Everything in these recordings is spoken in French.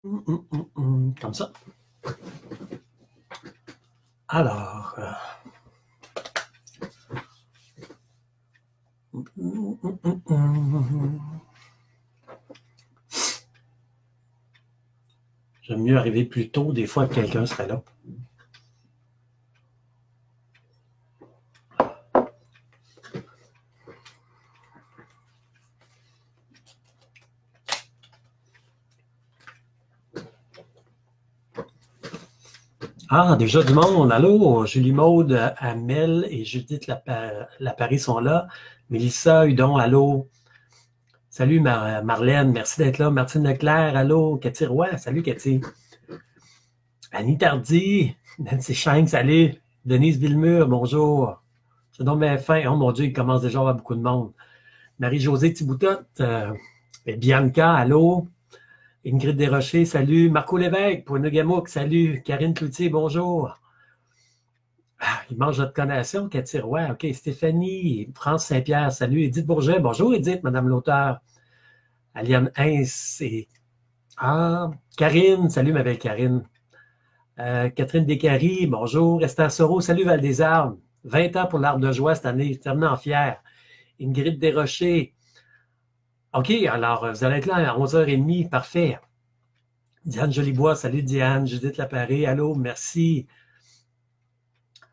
Comme ça. Alors, j'aime mieux arriver plus tôt, des fois, que quelqu'un serait là. Ah, déjà du monde. Allô, Julie Maude, Amel et Judith Lapari sont là. Mélissa Hudon, allô. Salut Marlène, merci d'être là. Martine Leclerc, allô. Cathy Roy, salut Cathy. Annie Tardy, Nancy Schenck, salut. Denise Villemur, bonjour. C'est donc bien fin. Oh mon Dieu, il commence déjà à avoir beaucoup de monde. Marie-Josée Thiboutotte, Bianca, allô. Ingrid Desrochers, salut. Marco Lévesque, Poinegamouk, salut. Karine Cloutier, bonjour. Ah, il mange notre connaissance, Cathy Roy. OK, Stéphanie, France Saint-Pierre, salut. Edith Bourget, bonjour Edith, Madame l'auteur. Aliane Hins et... Ah, Karine, salut ma belle Karine. Catherine Descaries, bonjour. Esther Soro, salut Val des Arbres. 20 ans pour l'Arbre de Joie cette année, tellement fier. Ingrid Desrochers. OK, alors vous allez être là à 11h30, parfait. Diane Jolibois, salut Diane. Judith Laparé, allô, merci.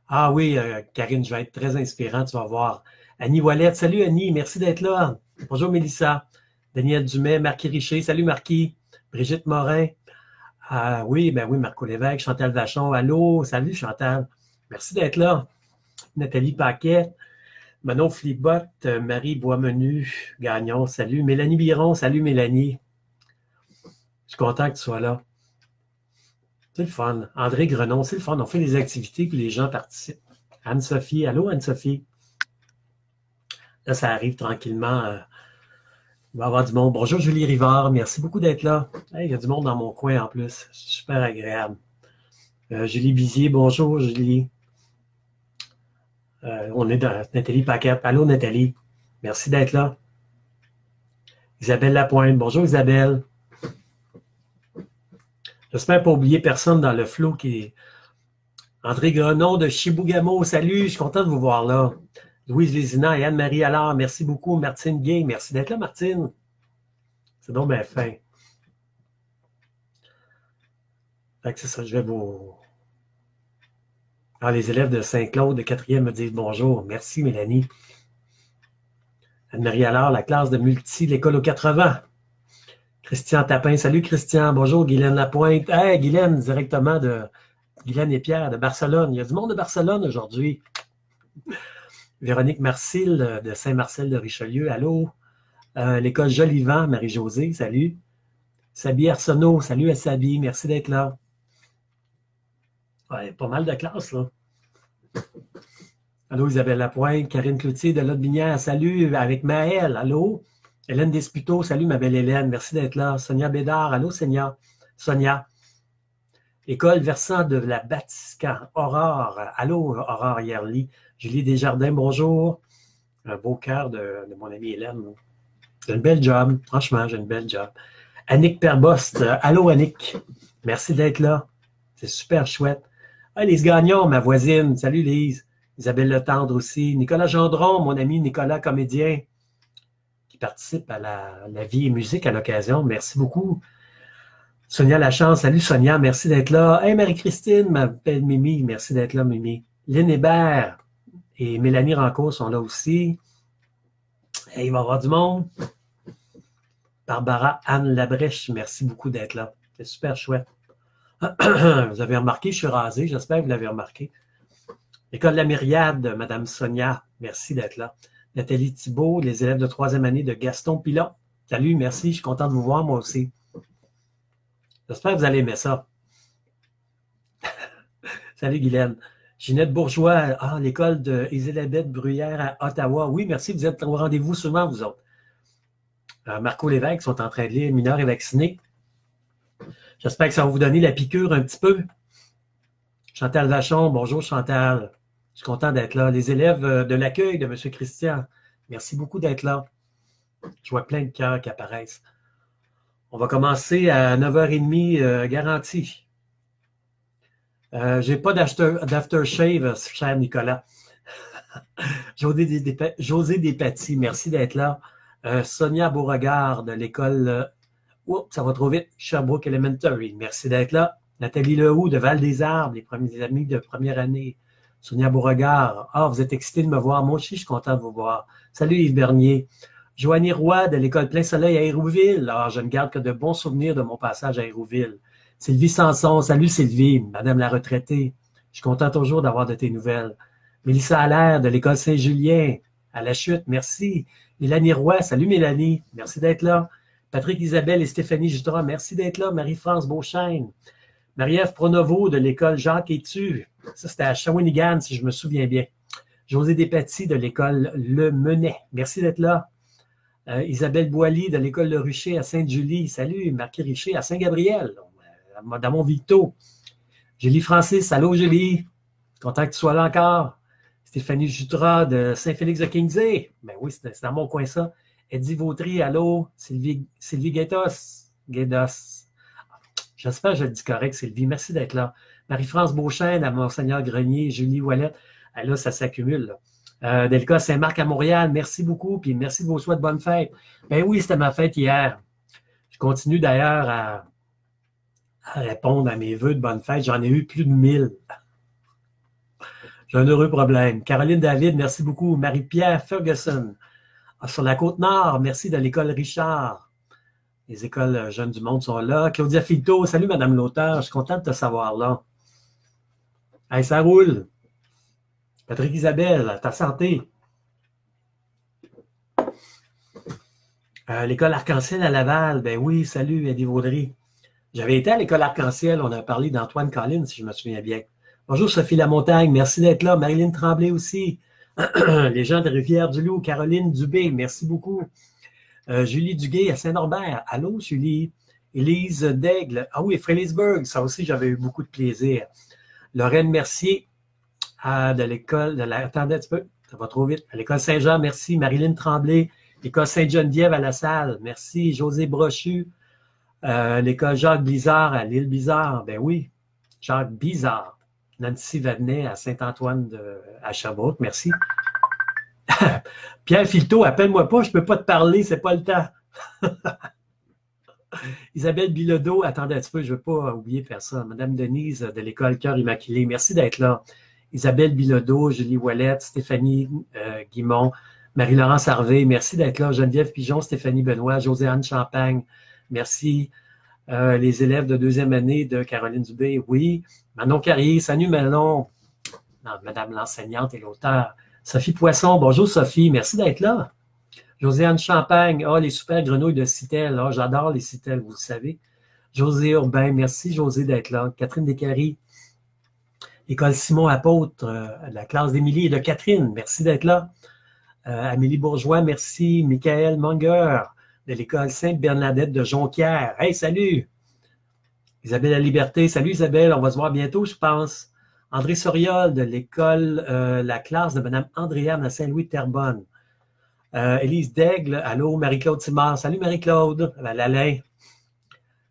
Ah oui, Karine, je vais être très inspirant, tu vas voir. Annie Ouellette, salut Annie, merci d'être là. Bonjour Mélissa. Daniel Dumais, Marquis Richer, salut Marquis. Brigitte Morin. Ah oui, ben oui, Marco Lévesque, Chantal Vachon, allô, salut Chantal. Merci d'être là. Nathalie Paquet, Manon Flibot, Marie Boismenu, Gagnon, salut. Mélanie Biron, salut Mélanie. Je suis content que tu sois là. C'est le fun. André Grenon, c'est le fun. On fait des activités puis les gens participent. Anne-Sophie, allô Anne-Sophie. Là, ça arrive tranquillement. Il va y avoir du monde. Bonjour Julie Rivard, merci beaucoup d'être là. Hey, il y a du monde dans mon coin en plus. Super agréable. Julie Bizier, bonjour Julie. On est dans Nathalie Paquet. Allô Nathalie, merci d'être là. Isabelle Lapointe, bonjour Isabelle. J'espère pas oublier personne dans le flot qui est... André Grenon de Chibougamau, salut, je suis content de vous voir là. Louise Vézina et Anne-Marie Allard, merci beaucoup. Martine Gay, merci d'être là, Martine. C'est donc bien fin. Fait que c'est ça, je vais vous... Ah, les élèves de Saint-Claude de 4e me disent bonjour. Merci, Mélanie. Anne-Marie Allard, la classe de multi, l'école aux 80. Christian Tapin, salut Christian. Bonjour, Guylaine Lapointe. Hey, Guylaine, directement de Guylaine et Pierre de Barcelone. Il y a du monde de Barcelone aujourd'hui. Véronique Marcille de Saint-Marcel de Richelieu, allô. L'école Jolivan, Marie-Josée, salut. Sabi Arsenault, salut à Sabi, merci d'être là. Ouais, pas mal de classes, là. Allô, Isabelle Lapointe, Karine Cloutier de Lotbinière, salut, avec Maëlle, allô. Hélène Desputeaux, salut ma belle Hélène, merci d'être là. Sonia Bédard, allô Sonia. École versant de la Batiscan, Aurore, allô Aurore Yerli. Julie Desjardins, bonjour. Un beau cœur de mon amie Hélène. J'ai une belle job, franchement, j'ai une belle job. Annick Perbost, allô Annick, merci d'être là. C'est super chouette. Ah, Lise Gagnon, ma voisine, salut Lise. Isabelle Letendre aussi. Nicolas Gendron, mon ami Nicolas, comédien, qui participe à la vie et musique à l'occasion. Merci beaucoup. Sonia Lachance, salut Sonia, merci d'être là. Hey Marie-Christine, ma belle Mimi, merci d'être là, Mimi. Lynn Hébert et Mélanie Rancourt sont là aussi. Hey, il va y avoir du monde. Barbara Anne Labrèche, merci beaucoup d'être là. C'est super chouette. Vous avez remarqué, je suis rasé, j'espère que vous l'avez remarqué. École de la Myriade, Madame Sonia, merci d'être là. Nathalie Thibault, les élèves de 3e année de Gaston Pilon. Salut, merci, je suis content de vous voir, moi aussi. J'espère que vous allez aimer ça. Salut, Guylaine. Ginette Bourgeois, l'école de Elisabeth Bruyère à Ottawa. Oui, merci, vous êtes au rendez-vous souvent, vous autres. Marco Lévesque sont en train de lire Mineurs et vaccinés. J'espère que ça va vous donner la piqûre un petit peu. Chantal Vachon, bonjour Chantal. Je suis content d'être là. Les élèves de l'accueil de M. Christian, merci beaucoup d'être là. Je vois plein de cœurs qui apparaissent. On va commencer à 9h30 garantie. Je n'ai pas d'aftershave, cher Nicolas. José Despatie, merci d'être là. Sonia Beauregard de l'école, ça va trop vite, Sherbrooke Elementary, merci d'être là. Nathalie Lehoux de Val-des-Arbres, les premiers amis de première année. Sonia Beauregard, vous êtes excité de me voir, moi aussi je suis content de vous voir. Salut Yves Bernier. Joanie Roy de l'école Plein Soleil à Hérouville. Je ne garde que de bons souvenirs de mon passage à Hérouville. Sylvie Sanson, salut Sylvie, madame la retraitée. Je suis content toujours d'avoir de tes nouvelles. Mélissa Allaire de l'école Saint-Julien, à la chute, merci. Mélanie Roy, salut Mélanie, merci d'être là. Patrick Isabelle et Stéphanie Jutras, merci d'être là. Marie-France Beauchesne. Marie-Ève Pronovo de l'école Jacques Étu. Ça, c'était à Shawinigan, si je me souviens bien. José Despatie de l'école Le Menet, merci d'être là. Isabelle Boilly de l'école Le Rucher à Sainte-Julie. Salut, Marquis Richer à Saint-Gabriel, dans mon Victo. Julie Francis, allô Julie. Content que tu sois là encore. Stéphanie Jutras de Saint-Félix-de-Kingsay. Ben oui, c'est dans mon coin ça. Eddie Vautry, allô. Sylvie Guédos. J'espère que je le dis correct, Sylvie. Merci d'être là. Marie-France Beauchesne à Monseigneur Grenier. Julie Ouellette. Là, ça s'accumule. Delca Saint-Marc à Montréal, merci beaucoup, puis merci de vos souhaits de bonne fête. Ben oui, c'était ma fête hier. Je continue d'ailleurs à répondre à mes vœux de bonne fête. J'en ai eu plus de 1000. J'ai un heureux problème. Caroline David, merci beaucoup. Marie-Pierre Ferguson. Sur la Côte-Nord, merci de l'école Richard. Les écoles jeunes du monde sont là. Claudia Filto, salut Madame l'auteur, je suis content de te savoir là. Hey, ça roule. Patrick Isabelle, ta santé. L'école Arc-en-Ciel à Laval, ben oui, salut Eddie Vaudry. J'avais été à l'école Arc-en-Ciel, on a parlé d'Antoine Collins, si je me souviens bien. Bonjour Sophie Lamontagne, merci d'être là. Marilyn Tremblay aussi. Les gens de Rivière-du-Loup, Caroline Dubé, merci beaucoup. Julie Duguay à Saint-Norbert, allô Julie. Élise Daigle, ah oui, Frélisburg, ça aussi j'avais eu beaucoup de plaisir. Lorraine Mercier, de l'école, attendez un petit peu, ça va trop vite. À l'école Saint-Jean, merci. Marilyn Tremblay, l'école Sainte-Geneviève à La Salle, merci. José Brochu, l'école Jacques Bizard à l'île Bizard, ben oui, Jacques Bizard. Nancy Vadnet à Saint-Antoine à Sherbrooke, merci. Pierre Filto, appelle-moi pas, je ne peux pas te parler, c'est pas le temps. Isabelle Bilodeau, attendez un petit peu, je ne veux pas oublier personne. Madame Denise de l'école Cœur Immaculé, merci d'être là. Isabelle Bilodeau, Julie Ouellette, Stéphanie Guimont, Marie-Laurence Harvey, merci d'être là. Geneviève Pigeon, Stéphanie Benoît, Josiane Champagne, merci. Les élèves de deuxième année de Caroline Dubé, oui. Manon Carrier, salut Manon. Non, Madame l'enseignante et l'auteur. Sophie Poisson, bonjour Sophie, merci d'être là. Josiane Champagne, les super grenouilles de Citel, j'adore les Citel, vous le savez. José Urbain, merci José d'être là. Catherine Descaries, École Simon Apôtre, la classe d'Émilie et de Catherine, merci d'être là. Amélie Bourgeois, merci. Michael Munger, de l'école Sainte-Bernadette de Jonquière. Hey, salut! Isabelle La Liberté, salut Isabelle, on va se voir bientôt, je pense. André Soriol, de l'école, la classe de Mme Andréane à Saint-Louis-Terrebonne. Élise Daigle, allô, Marie-Claude Simard, salut Marie-Claude, Alain.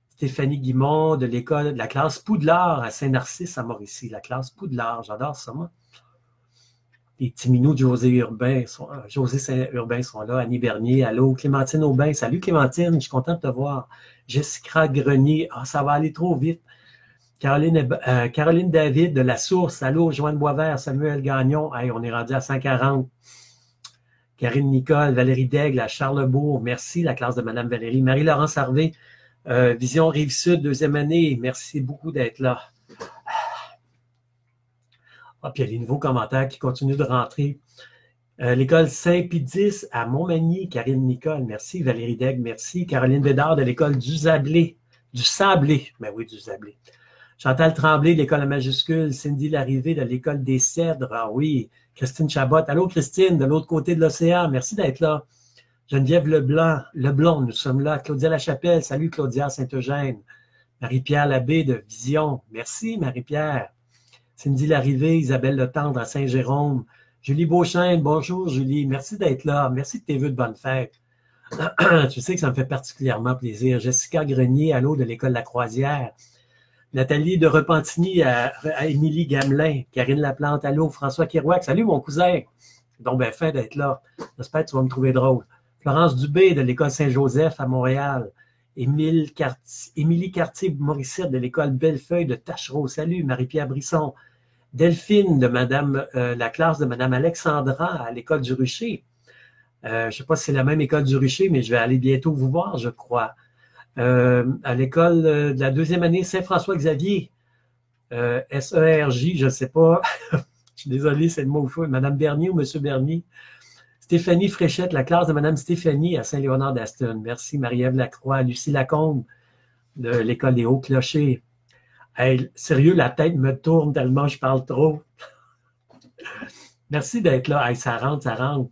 Stéphanie Guimont, de l'école, de la classe Poudlard à Saint-Narcisse à Mauricie, la classe Poudlard, j'adore ça, moi. Les petits minous de José Saint-Urbain sont là. Annie Bernier, allô. Clémentine Aubin, salut Clémentine, je suis content de te voir. Jessica Grenier, ça va aller trop vite. Caroline David de La Source, allô. Joanne Boisvert, Samuel Gagnon, hey, on est rendu à 140. Karine Nicole, Valérie Daigle à Charlebourg, merci, la classe de Madame Valérie. Marie-Laurence Harvey, Vision Rive-Sud, deuxième année, merci beaucoup d'être là. Puis il y a les nouveaux commentaires qui continuent de rentrer. L'école Saint-Pédis à Montmagny, Karine Nicole, merci. Valérie Daigle, merci. Caroline Bédard de l'école du Sablé. Ben oui, du Sablé. Chantal Tremblay de l'école à majuscule. Cindy Larrivée de l'école des Cèdres. Ah oui. Christine Chabot. Allô, Christine, de l'autre côté de l'océan. Merci d'être là. Geneviève Leblond, nous sommes là. Claudia Lachapelle. Salut, Claudia Saint-Eugène. Marie-Pierre Labbé de Vision. Merci, Marie-Pierre. Cindy Larrivée, Isabelle Letendre à Saint-Jérôme. Julie Beauchesne, bonjour Julie, merci d'être là. Merci de tes vœux de bonne fête. Tu sais que ça me fait particulièrement plaisir. Jessica Grenier, allô, de l'École de la Croisière. Nathalie de Repentigny à Émilie Gamelin. Karine Laplante, allô. François Kirouac, salut mon cousin. Donc, ben, fait d'être là. J'espère que tu vas me trouver drôle. Florence Dubé de l'École Saint-Joseph à Montréal. Émilie Cartier-Morissette de l'École Bellefeuille de Tachereau. Salut, Marie-Pierre Brisson. Delphine de la classe de Madame Alexandra à l'École du Rucher. Je ne sais pas si c'est la même École du Rucher, mais je vais aller bientôt vous voir, je crois. À l'école de la deuxième année Saint-François-Xavier. SERJ, je ne sais pas. Je suis désolé, c'est le mot fou. Madame Bernier ou Monsieur Bernier. Stéphanie Fréchette, la classe de Madame Stéphanie à Saint-Léonard-d'Aston. Merci, Marie-Ève Lacroix. Lucie Lacombe de l'École des Hauts-Clochers. Hey, sérieux, la tête me tourne tellement je parle trop. Merci d'être là. Hey, ça rentre, ça rentre.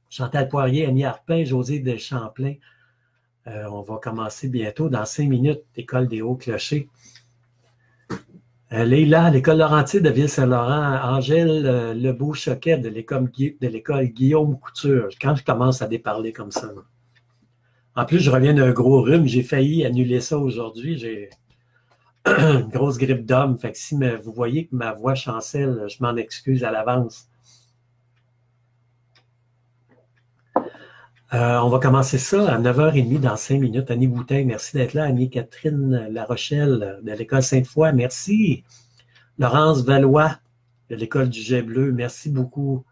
Chantal Poirier, Annie Arpin, José Deschamplain. On va commencer bientôt dans 5 minutes, École des Hauts-Clochers. Leïla, à l'École Laurentide de Ville-Saint-Laurent. Angèle Lebeau-Choquet de l'École Guillaume Couture. Quand je commence à déparler comme ça. Là. En plus, je reviens d'un gros rhume. J'ai failli annuler ça aujourd'hui. J'ai une grosse grippe d'homme. Fait que si vous voyez que ma voix chancelle, je m'en excuse à l'avance. On va commencer ça à 9h30 dans 5 minutes. Annie Boutin, merci d'être là. Annie-Catherine Larochelle de l'École Sainte-Foy, merci. Laurence Valois de l'École du Jet Bleu, merci beaucoup.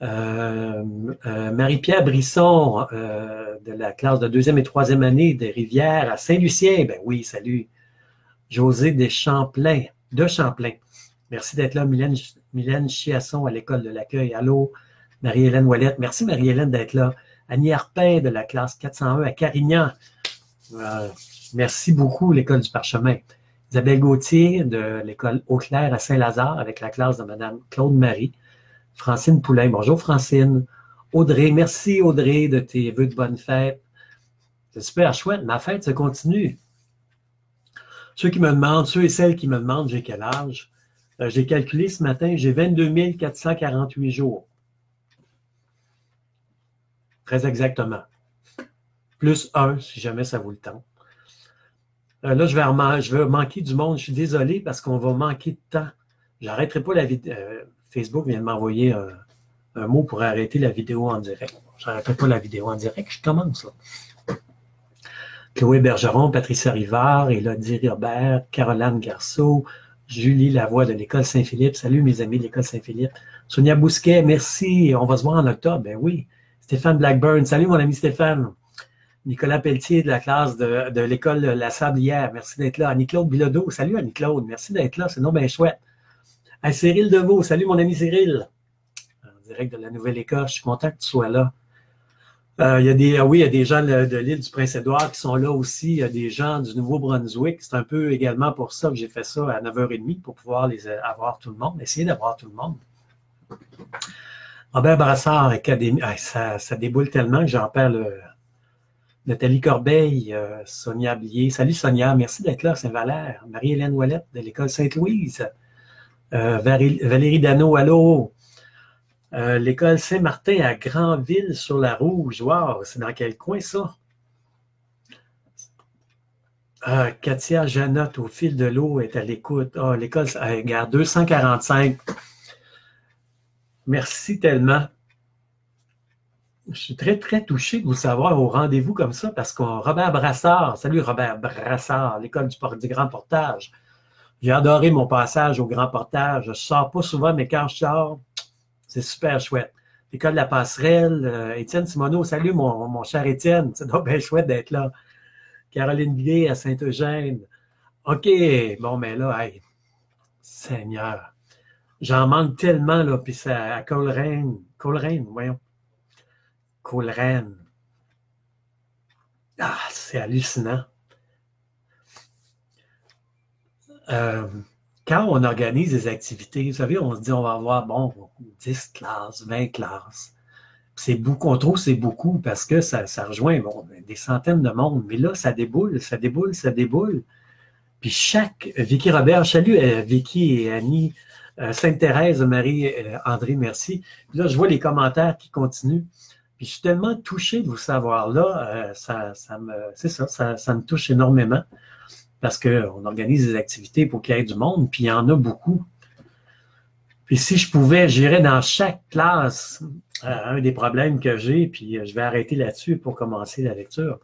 Marie-Pierre Brisson de la classe de 2e et 3e année des Rivières à Saint-Lucien. Ben oui, salut. José Deschamplain, de Champlain. Merci d'être là. Mylène Chiasson à l'École de l'accueil. Allô. Marie-Hélène Ouellette. Merci Marie-Hélène d'être là. Annie Arpin de la classe 401 à Carignan. Merci beaucoup l'École du Parchemin. Isabelle Gauthier de l'École Eau-Claire à Saint-Lazare avec la classe de Mme Claude-Marie. Francine Poulain. Bonjour Francine. Audrey. Merci Audrey de tes vœux de bonne fête. C'est super chouette. Ma fête se continue. Ceux et celles qui me demandent j'ai quel âge, j'ai calculé ce matin, j'ai 22 448 jours. Très exactement. Plus 1, si jamais ça vous le tente. Là, je vais manquer du monde. Je suis désolé parce qu'on va manquer de temps. J'arrêterai pas la vidéo. Facebook vient de m'envoyer un mot pour arrêter la vidéo en direct. Je n'arrêterai pas la vidéo en direct. Je commence là. Chloé Bergeron, Patricia Rivard, Élodie Robert, Caroline Garceau, Julie Lavoie de l'École Saint-Philippe. Salut mes amis de l'École Saint-Philippe. Sonia Bousquet, merci. On va se voir en octobre. Ben oui. Stéphane Blackburn. Salut mon ami Stéphane. Nicolas Pelletier de la classe de l'École La Sablière. Merci d'être là. Annie-Claude Bilodeau. Salut Annie-Claude. Merci d'être là. C'est non bien chouette. Hey, Cyril Deveau. Salut mon ami Cyril. En direct de la Nouvelle-Écosse. Je suis content que tu sois là. Il y a des gens de l'île du Prince-Édouard qui sont là aussi. Il y a des gens du Nouveau-Brunswick. C'est un peu également pour ça que j'ai fait ça à 9h30 pour pouvoir avoir tout le monde, essayer d'avoir tout le monde. Robert Brassard, Académie. Ça déboule tellement que j'en perds le. Nathalie Corbeil, Sonia Blier. Salut Sonia, merci d'être là, Saint-Valère. Marie-Hélène Ouellette de l'École Sainte-Louise. Valérie Dano, allô. L'École Saint-Martin à Granville-sur-la-Rouge. Wow, c'est dans quel coin ça? Katia Janotte au fil de l'eau est à l'écoute. L'École, regarde, 245. Merci tellement. Je suis très, très touché de vous savoir au rendez-vous comme ça parce qu'on Robert Brassard, salut Robert Brassard, l'École du Grand Portage. J'ai adoré mon passage au Grand Portage. Je ne sors pas souvent, mais quand je sors, c'est super chouette. L'École de la Passerelle, Étienne Simoneau, salut mon cher Étienne, c'est donc bien chouette d'être là. Caroline Gué à Saint-Eugène. OK, bon, mais là, hey, Seigneur, j'en manque tellement, là, puis ça, à Coleraine, voyons. Coleraine. Ah, c'est hallucinant. Quand on organise des activités, vous savez, on se dit on va avoir, 10 classes, 20 classes. C'est beaucoup, on trouve que c'est beaucoup parce que ça rejoint des centaines de monde. Mais là, ça déboule. Puis Vicky Robert, salut Vicky et Annie, Sainte-Thérèse, Marie, André, merci. Puis là, je vois les commentaires qui continuent. Puis je suis tellement touché de vous savoir là, ça me touche énormément parce qu'on organise des activités pour qu'il y ait du monde, puis il y en a beaucoup. Puis si je pouvais, j'irais dans chaque classe un des problèmes que j'ai, puis je vais arrêter là-dessus pour commencer la lecture.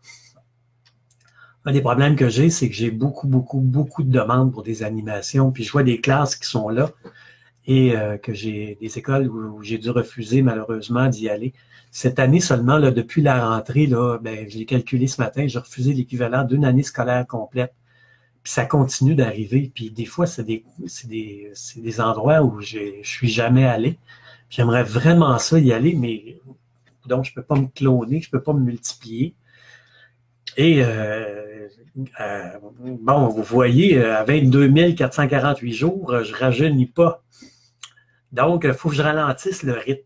Un des problèmes que j'ai, c'est que j'ai beaucoup de demandes pour des animations, puis je vois des classes qui sont là et que j'ai des écoles où j'ai dû refuser malheureusement d'y aller. Cette année seulement, là, depuis la rentrée, là, ben, je l'ai calculé ce matin, j'ai refusé l'équivalent d'une année scolaire complète. Puis ça continue d'arriver. Puis des fois, c'est des endroits où je suis jamais allé. J'aimerais vraiment ça y aller, mais donc je peux pas me cloner, je peux pas me multiplier. Et bon, vous voyez, à 22 448 jours, je rajeunis pas. Donc, il faut que je ralentisse le rythme.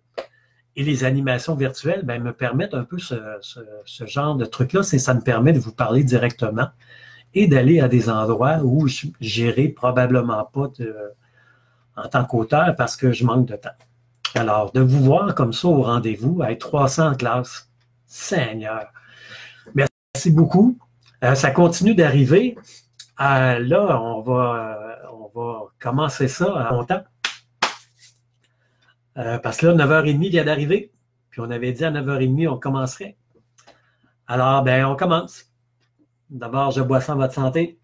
Et les animations virtuelles ben, me permettent un peu ce genre de truc-là. Ça me permet de vous parler directement et d'aller à des endroits où je n'irai probablement pas en tant qu'auteur parce que je manque de temps. Alors, de vous voir comme ça au rendez-vous, avec 300 en classe, Seigneur. Merci beaucoup. Ça continue d'arriver. Là, on va commencer ça à longtemps. Parce que là, 9h30 vient d'arriver. Puis on avait dit à 9h30, on commencerait. Alors, ben, on commence. D'abord, je bois ça en votre santé.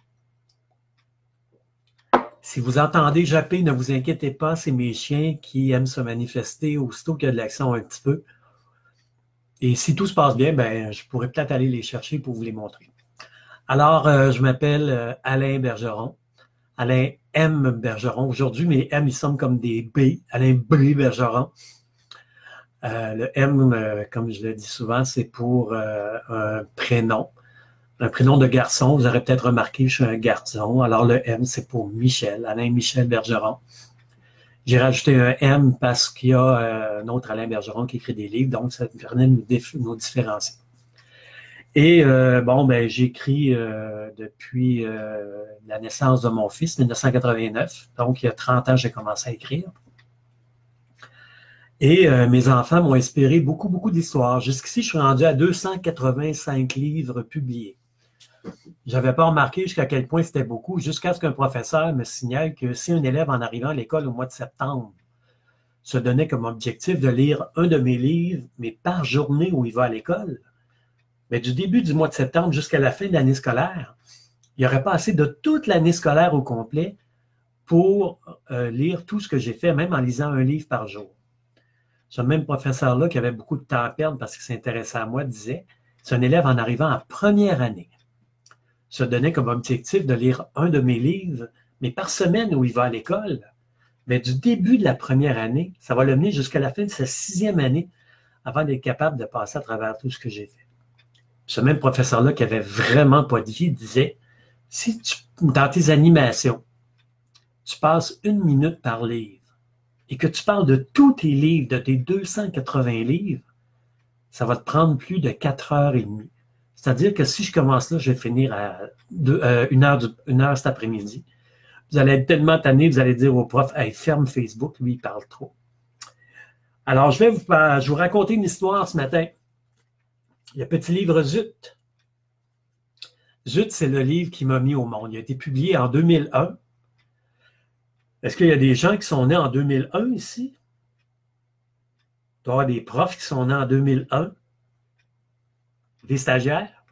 Si vous entendez japper, ne vous inquiétez pas, c'est mes chiens qui aiment se manifester aussitôt qu'il y a de l'action un petit peu. Et si tout se passe bien, ben, je pourrais peut-être aller les chercher pour vous les montrer. Alors, je m'appelle Alain Bergeron. Alain M. Bergeron. Aujourd'hui, mes M, ils semblent comme des B. Alain B. Bergeron. Le M, comme je le dis souvent, c'est pour un prénom. Un prénom de garçon. Vous aurez peut-être remarqué, je suis un garçon. Alors, le M, c'est pour Michel. Alain Michel Bergeron. J'ai rajouté un M parce qu'il y a un autre Alain Bergeron qui écrit des livres. Donc, ça me permet de nous différencier. Et bon, ben j'écris depuis la naissance de mon fils, 1989. Donc, il y a 30 ans, j'ai commencé à écrire. Et mes enfants m'ont inspiré beaucoup d'histoires. Jusqu'ici, je suis rendu à 285 livres publiés. Je n'avais pas remarqué jusqu'à quel point c'était beaucoup, jusqu'à ce qu'un professeur me signale que si un élève, en arrivant à l'école au mois de septembre, se donnait comme objectif de lire un de mes livres, mais par journée où il va à l'école, mais du début du mois de septembre jusqu'à la fin de l'année scolaire, il n'y aurait pas assez de toute l'année scolaire au complet pour lire tout ce que j'ai fait, même en lisant un livre par jour. Ce même professeur-là, qui avait beaucoup de temps à perdre parce qu'il s'intéressait à moi, disait, c'est un élève en arrivant en première année, se donnait comme objectif de lire un de mes livres, mais par semaine où il va à l'école, mais du début de la première année, ça va le mener jusqu'à la fin de sa 6e année avant d'être capable de passer à travers tout ce que j'ai fait. Ce même professeur-là qui avait vraiment pas de vie disait, si dans tes animations, tu passes 1 minute par livre et que tu parles de tous tes livres, de tes 280 livres, ça va te prendre plus de 4h30. C'est-à-dire que si je commence là, je vais finir à 1 heure cet après-midi. Vous allez être tellement tanné, vous allez dire au prof, hey, ferme Facebook, lui, il parle trop. Alors, je vais vous raconter une histoire ce matin. Le petit livre Zut. Zut, c'est le livre qui m'a mis au monde. Il a été publié en 2001. Est-ce qu'il y a des gens qui sont nés en 2001 ici? Il doit y avoir des profs qui sont nés en 2001. Des stagiaires.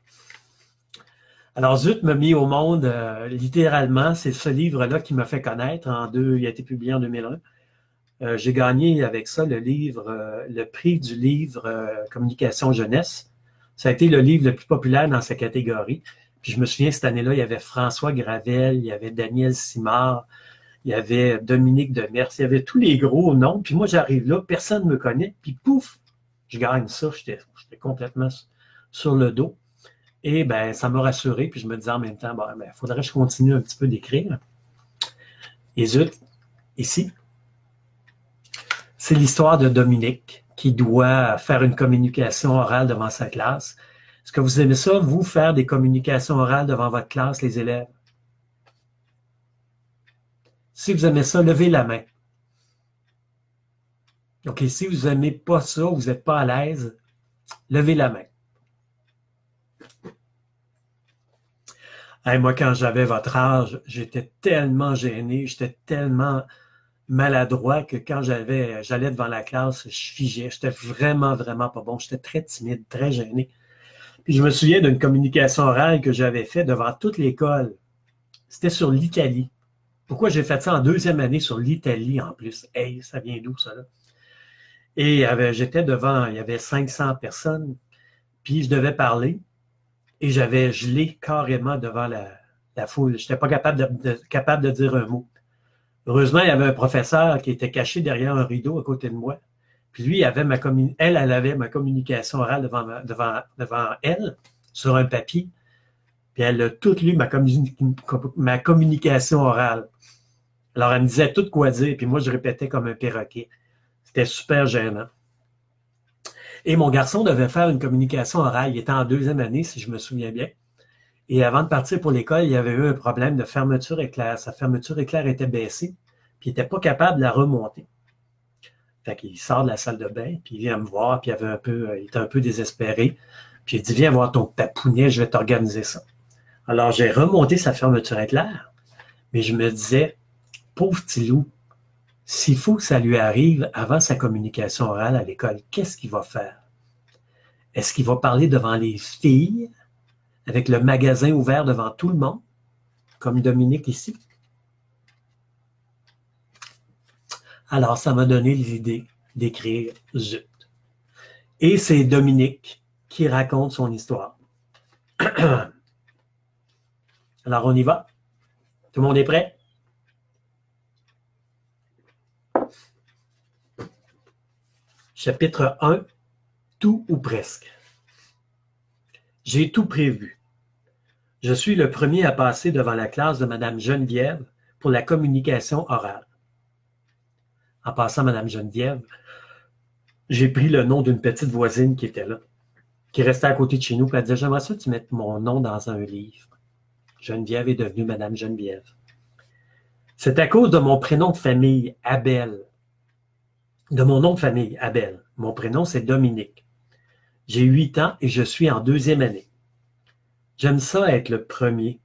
Alors, Zut m'a mis au monde, littéralement, c'est ce livre-là qui m'a fait connaître. Il a été publié en 2001. J'ai gagné avec ça le prix du livre Communication Jeunesse. Ça a été le livre le plus populaire dans sa catégorie. Puis je me souviens, cette année-là, il y avait François Gravel, il y avait Daniel Simard, il y avait Dominique Demers, il y avait tous les gros noms. Puis moi, j'arrive là, personne ne me connaît, puis pouf, je gagne ça. J'étais complètement sur le dos. Et ben, ça m'a rassuré, puis je me disais en même temps, il faudrait que je continue un petit peu d'écrire. Et zut, ici, c'est l'histoire de Dominique qui doit faire une communication orale devant sa classe. Est-ce que vous aimez ça, vous, faire des communications orales devant votre classe, les élèves? Si vous aimez ça, levez la main. OK, si vous n'aimez pas ça, vous n'êtes pas à l'aise, Levez la main. Hey, moi, quand j'avais votre âge, j'étais tellement gêné, j'étais tellement maladroit que quand j'allais devant la classe, je figeais. J'étais vraiment, vraiment pas bon. J'étais très timide, très gêné. Puis je me souviens d'une communication orale que j'avais faite devant toute l'école. C'était sur l'Italie. Pourquoi j'ai fait ça en deuxième année sur l'Italie en plus? Hey, ça vient d'où ça là? Et j'étais devant, il y avait 500 personnes, puis je devais parler et j'avais gelé carrément devant la foule. Je n'étais pas capable de dire un mot. Heureusement, il y avait un professeur qui était caché derrière un rideau à côté de moi. Puis lui, elle avait ma communication orale devant elle, sur un papier. Puis elle a tout lu ma communication orale. Alors, elle me disait tout quoi dire, puis moi, je répétais comme un perroquet. C'était super gênant. Et mon garçon devait faire une communication orale. Il était en deuxième année, si je me souviens bien. Et avant de partir pour l'école, il y avait eu un problème de fermeture éclair. Sa fermeture éclair était baissée, puis il n'était pas capable de la remonter. Fait qu'il sort de la salle de bain, puis il vient me voir, puis il était un peu désespéré. Puis il dit, viens voir ton papounet, je vais t'organiser ça. Alors, j'ai remonté sa fermeture éclair, mais je me disais, pauvre petit loup, s'il faut que ça lui arrive avant sa communication orale à l'école, qu'est-ce qu'il va faire? Est-ce qu'il va parler devant les filles, avec le magasin ouvert devant tout le monde, comme Dominique ici? Alors, ça m'a donné l'idée d'écrire Zut. Et c'est Dominique qui raconte son histoire. Alors, on y va? Tout le monde est prêt? Chapitre 1, tout ou presque. J'ai tout prévu. Je suis le premier à passer devant la classe de Mme Geneviève pour la communication orale. En passant, Mme Geneviève, j'ai pris le nom d'une petite voisine qui était là, qui restait à côté de chez nous, puis elle disait, j'aimerais ça que tu mettes mon nom dans un livre. Geneviève est devenue Mme Geneviève. C'est à cause de mon prénom de famille, Abel. De mon nom de famille, Abel. Mon prénom, c'est Dominique. J'ai 8 ans et je suis en deuxième année. J'aime ça être le premier,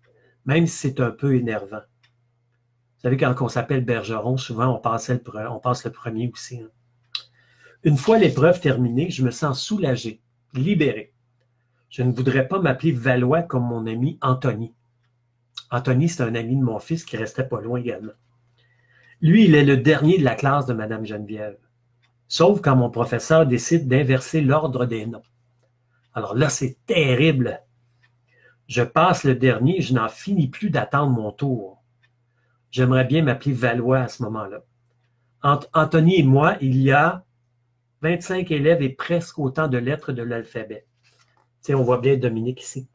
même si c'est un peu énervant. Vous savez, quand on s'appelle Bergeron, souvent on passe le premier aussi. Hein. Une fois l'épreuve terminée, je me sens soulagé, libéré. Je ne voudrais pas m'appeler Valois comme mon ami Anthony. Anthony, c'est un ami de mon fils qui restait pas loin également. Lui, il est le dernier de la classe de Mme Geneviève. Sauf quand mon professeur décide d'inverser l'ordre des noms. Alors là, c'est terrible. Je passe le dernier et je n'en finis plus d'attendre mon tour. J'aimerais bien m'appeler Valois à ce moment-là. Entre Anthony et moi, il y a 25 élèves et presque autant de lettres de l'alphabet. Tu sais, on voit bien Dominique ici.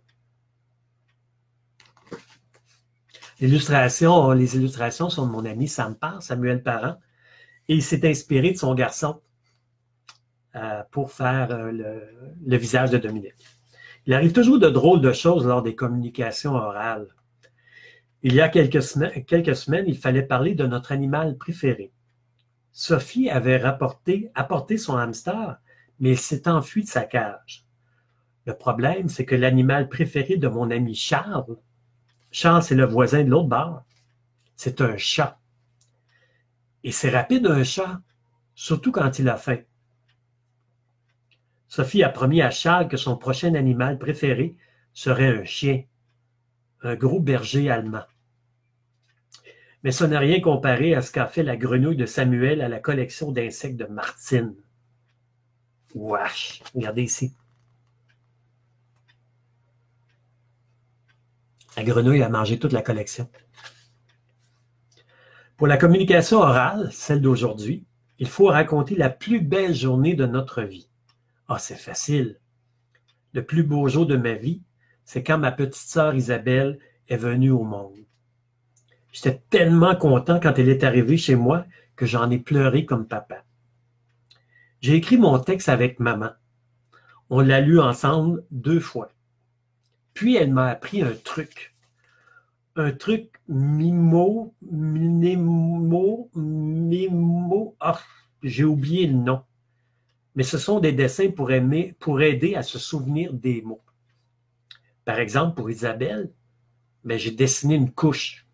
Les illustrations sont de mon ami Samuel Parent, et il s'est inspiré de son garçon pour faire le visage de Dominique. Il arrive toujours de drôles de choses lors des communications orales. Il y a quelques semaines, il fallait parler de notre animal préféré. Sophie avait apporté son hamster, mais il s'est enfui de sa cage. Le problème, c'est que l'animal préféré de mon ami Charles, c'est le voisin de l'autre bord, c'est un chat. Et c'est rapide un chat, surtout quand il a faim. Sophie a promis à Charles que son prochain animal préféré serait un chien, un gros berger allemand. Mais ça n'a rien comparé à ce qu'a fait la grenouille de Samuel à la collection d'insectes de Martine. Wesh, regardez ici. La grenouille a mangé toute la collection. Pour la communication orale, celle d'aujourd'hui, il faut raconter la plus belle journée de notre vie. Ah, c'est facile. Le plus beau jour de ma vie, c'est quand ma petite sœur Isabelle est venue au monde. J'étais tellement content quand elle est arrivée chez moi que j'en ai pleuré comme papa. J'ai écrit mon texte avec maman. On l'a lu ensemble 2 fois. Puis elle m'a appris un truc. Un truc j'ai oublié le nom. mais ce sont des dessins pour aider à se souvenir des mots. Par exemple, pour Isabelle, ben, j'ai dessiné une couche.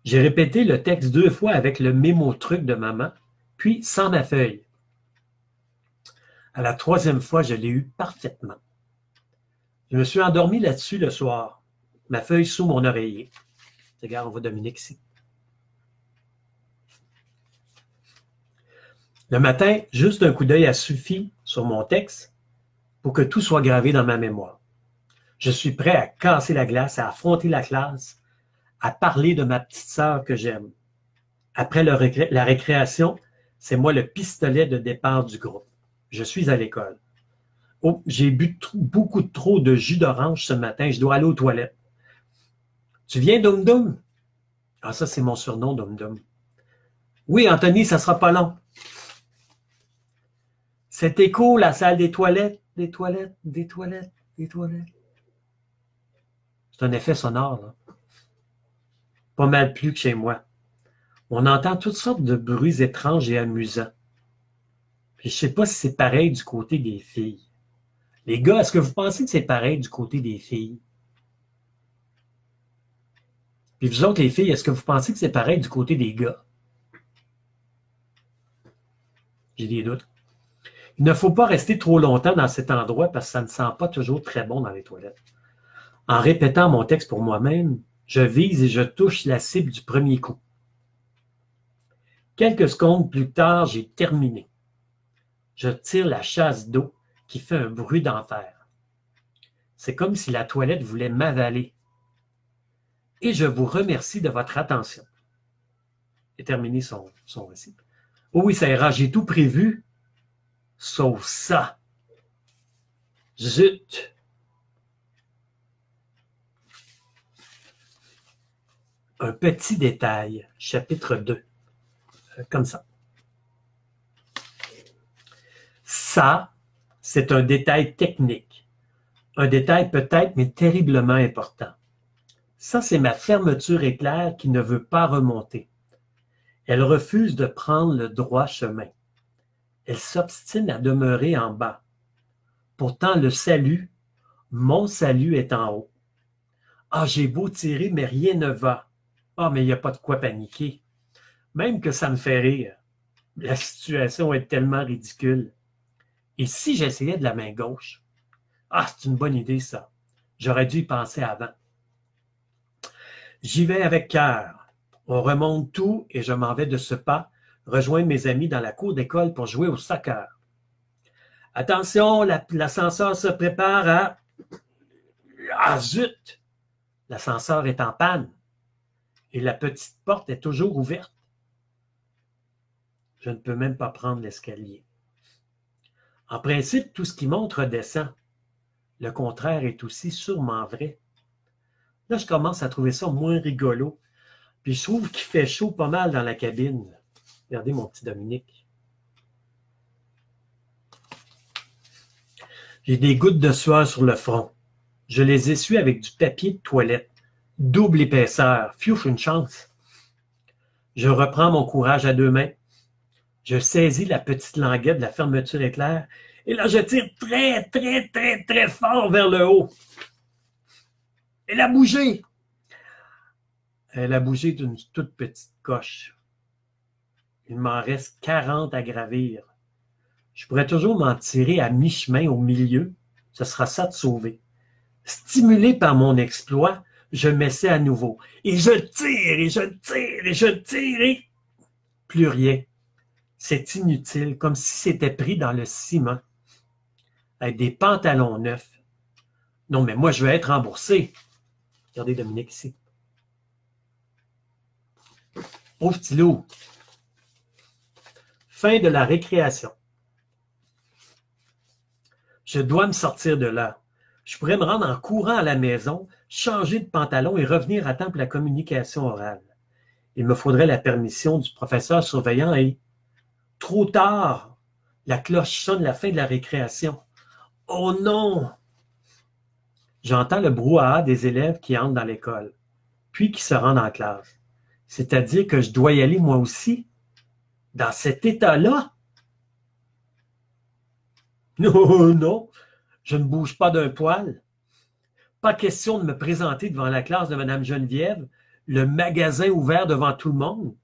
J'ai répété le texte 2 fois avec le mémo-truc de maman, puis sans ma feuille. À la 3e fois, je l'ai eu parfaitement. Je me suis endormi là-dessus le soir, ma feuille sous mon oreiller. Regarde, on voit Dominique ici. Le matin, juste un coup d'œil a suffi sur mon texte pour que tout soit gravé dans ma mémoire. Je suis prêt à casser la glace, à affronter la classe, à parler de ma petite sœur que j'aime. Après la récréation, c'est moi le pistolet de départ du groupe. Je suis à l'école. Oh, j'ai bu beaucoup trop de jus d'orange ce matin, je dois aller aux toilettes. Tu viens, Dum Dum? Ah, ça, c'est mon surnom, Dum Dum. Oui, Anthony, ça sera pas long. C'est écho, la salle des toilettes, des toilettes, des toilettes, des toilettes. C'est un effet sonore, là. Pas mal plus que chez moi. On entend toutes sortes de bruits étranges et amusants. Puis je ne sais pas si c'est pareil du côté des filles. Les gars, est-ce que vous pensez que c'est pareil du côté des filles? Puis vous autres, les filles, est-ce que vous pensez que c'est pareil du côté des gars? J'ai des doutes. Il ne faut pas rester trop longtemps dans cet endroit parce que ça ne sent pas toujours très bon dans les toilettes. En répétant mon texte pour moi-même, je vise et je touche la cible du premier coup. Quelques secondes plus tard, j'ai terminé. Je tire la chasse d'eau qui fait un bruit d'enfer. C'est comme si la toilette voulait m'avaler. Et je vous remercie de votre attention. J'ai terminé son récit. Oh oui, ça ira, j'ai tout prévu, sauf ça. Zut! Un petit détail, chapitre 2. Comme ça. Ça, c'est un détail technique. Un détail peut-être, mais terriblement important. Ça, c'est ma fermeture éclair qui ne veut pas remonter. Elle refuse de prendre le droit chemin. Elle s'obstine à demeurer en bas. Pourtant, le salut, mon salut est en haut. Ah, j'ai beau tirer, mais rien ne va. Ah, mais il n'y a pas de quoi paniquer. Même que ça me fait rire. La situation est tellement ridicule. Et si j'essayais de la main gauche? Ah, c'est une bonne idée, ça. J'aurais dû y penser avant. J'y vais avec cœur. On remonte tout et je m'en vais de ce pas, rejoindre mes amis dans la cour d'école pour jouer au soccer. Attention, l'ascenseur se prépare à... Ah, zut! L'ascenseur est en panne et la petite porte est toujours ouverte. Je ne peux même pas prendre l'escalier. En principe, tout ce qui monte redescend. Le contraire est aussi sûrement vrai. Là, je commence à trouver ça moins rigolo. Puis je trouve qu'il fait chaud pas mal dans la cabine. Regardez mon petit Dominique. J'ai des gouttes de sueur sur le front. Je les essuie avec du papier de toilette. Double épaisseur. Fiouf, une chance. Je reprends mon courage à 2 mains. Je saisis la petite languette de la fermeture éclair et là, je tire très, très, très, très fort vers le haut. Elle a bougé. Elle a bougé d'une toute petite coche. Il m'en reste 40 à gravir. Je pourrais toujours m'en tirer à mi-chemin au milieu. Ce sera ça de sauver. Stimulé par mon exploit, je m'essaie à nouveau. Et je tire, et je tire, et je tire, et... Plus rien. C'est inutile, comme si c'était pris dans le ciment. Avec des pantalons neufs. Non, mais moi, je veux être remboursé. Regardez Dominique ici. Pauvre petit loup. Fin de la récréation. Je dois me sortir de là. Je pourrais me rendre en courant à la maison, changer de pantalon et revenir à temps pour la communication orale. Il me faudrait la permission du professeur surveillant et... Trop tard! La cloche sonne la fin de la récréation. Oh non! J'entends le brouhaha des élèves qui entrent dans l'école, puis qui se rendent en classe. C'est-à-dire que je dois y aller moi aussi? dans cet état-là? Non, non, je ne bouge pas d'un poil. Pas question de me présenter devant la classe de Mme Geneviève, le magasin ouvert devant tout le monde.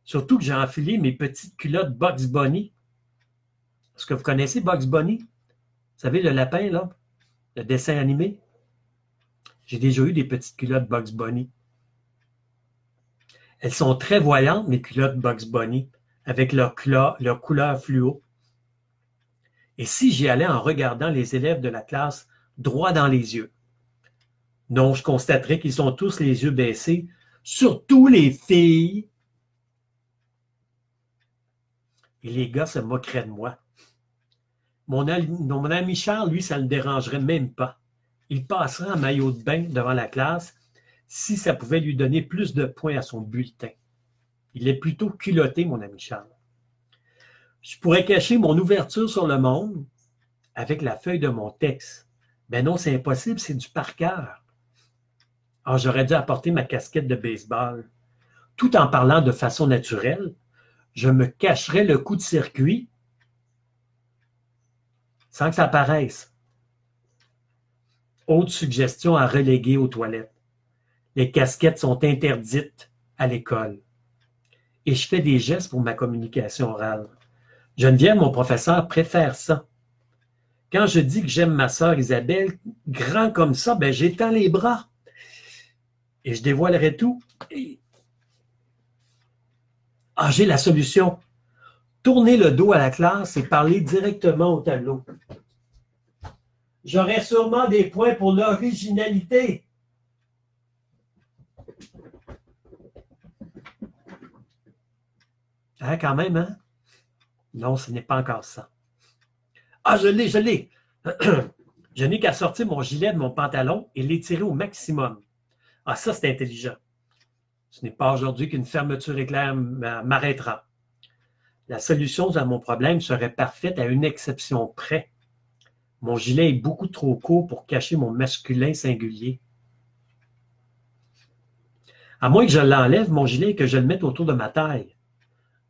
Surtout que j'ai enfilé mes petites culottes Bugs Bunny. Est-ce que vous connaissez Bugs Bunny? Vous savez, le lapin, là, le dessin animé? J'ai déjà eu des petites culottes Bugs Bunny. Elles sont très voyantes, mes culottes Bugs Bunny, avec leur couleur fluo. Et si j'y allais en regardant les élèves de la classe droit dans les yeux? Non, je constaterais qu'ils ont tous les yeux baissés, surtout les filles. Et les gars se moqueraient de moi. Mon ami Charles, lui, ça ne le dérangerait même pas. Il passerait en maillot de bain devant la classe si ça pouvait lui donner plus de points à son bulletin. Il est plutôt culotté, mon ami Charles. Je pourrais cacher mon ouverture sur le monde avec la feuille de mon texte. Ben non, c'est impossible, c'est du par cœur. Alors, j'aurais dû apporter ma casquette de baseball. Tout en parlant de façon naturelle, je me cacherais le coup de circuit sans que ça apparaisse. Autre suggestion à reléguer aux toilettes. Les casquettes sont interdites à l'école. Et je fais des gestes pour ma communication orale. Geneviève, mon professeur, préfère ça. Quand je dis que j'aime ma sœur Isabelle, grand comme ça, ben j'étends les bras. Et je dévoilerai tout. Ah, j'ai la solution. Tourner le dos à la classe et parler directement au tableau. J'aurai sûrement des points pour l'originalité. Hein, quand même, hein? Non, ce n'est pas encore ça. Ah, je l'ai, je l'ai. Je n'ai qu'à sortir mon gilet de mon pantalon et l'étirer au maximum. Ah, ça, c'est intelligent. Ce n'est pas aujourd'hui qu'une fermeture éclair m'arrêtera. La solution à mon problème serait parfaite à une exception près. Mon gilet est beaucoup trop court pour cacher mon masculin singulier. À moins que je l'enlève, mon gilet, et que je le mette autour de ma taille.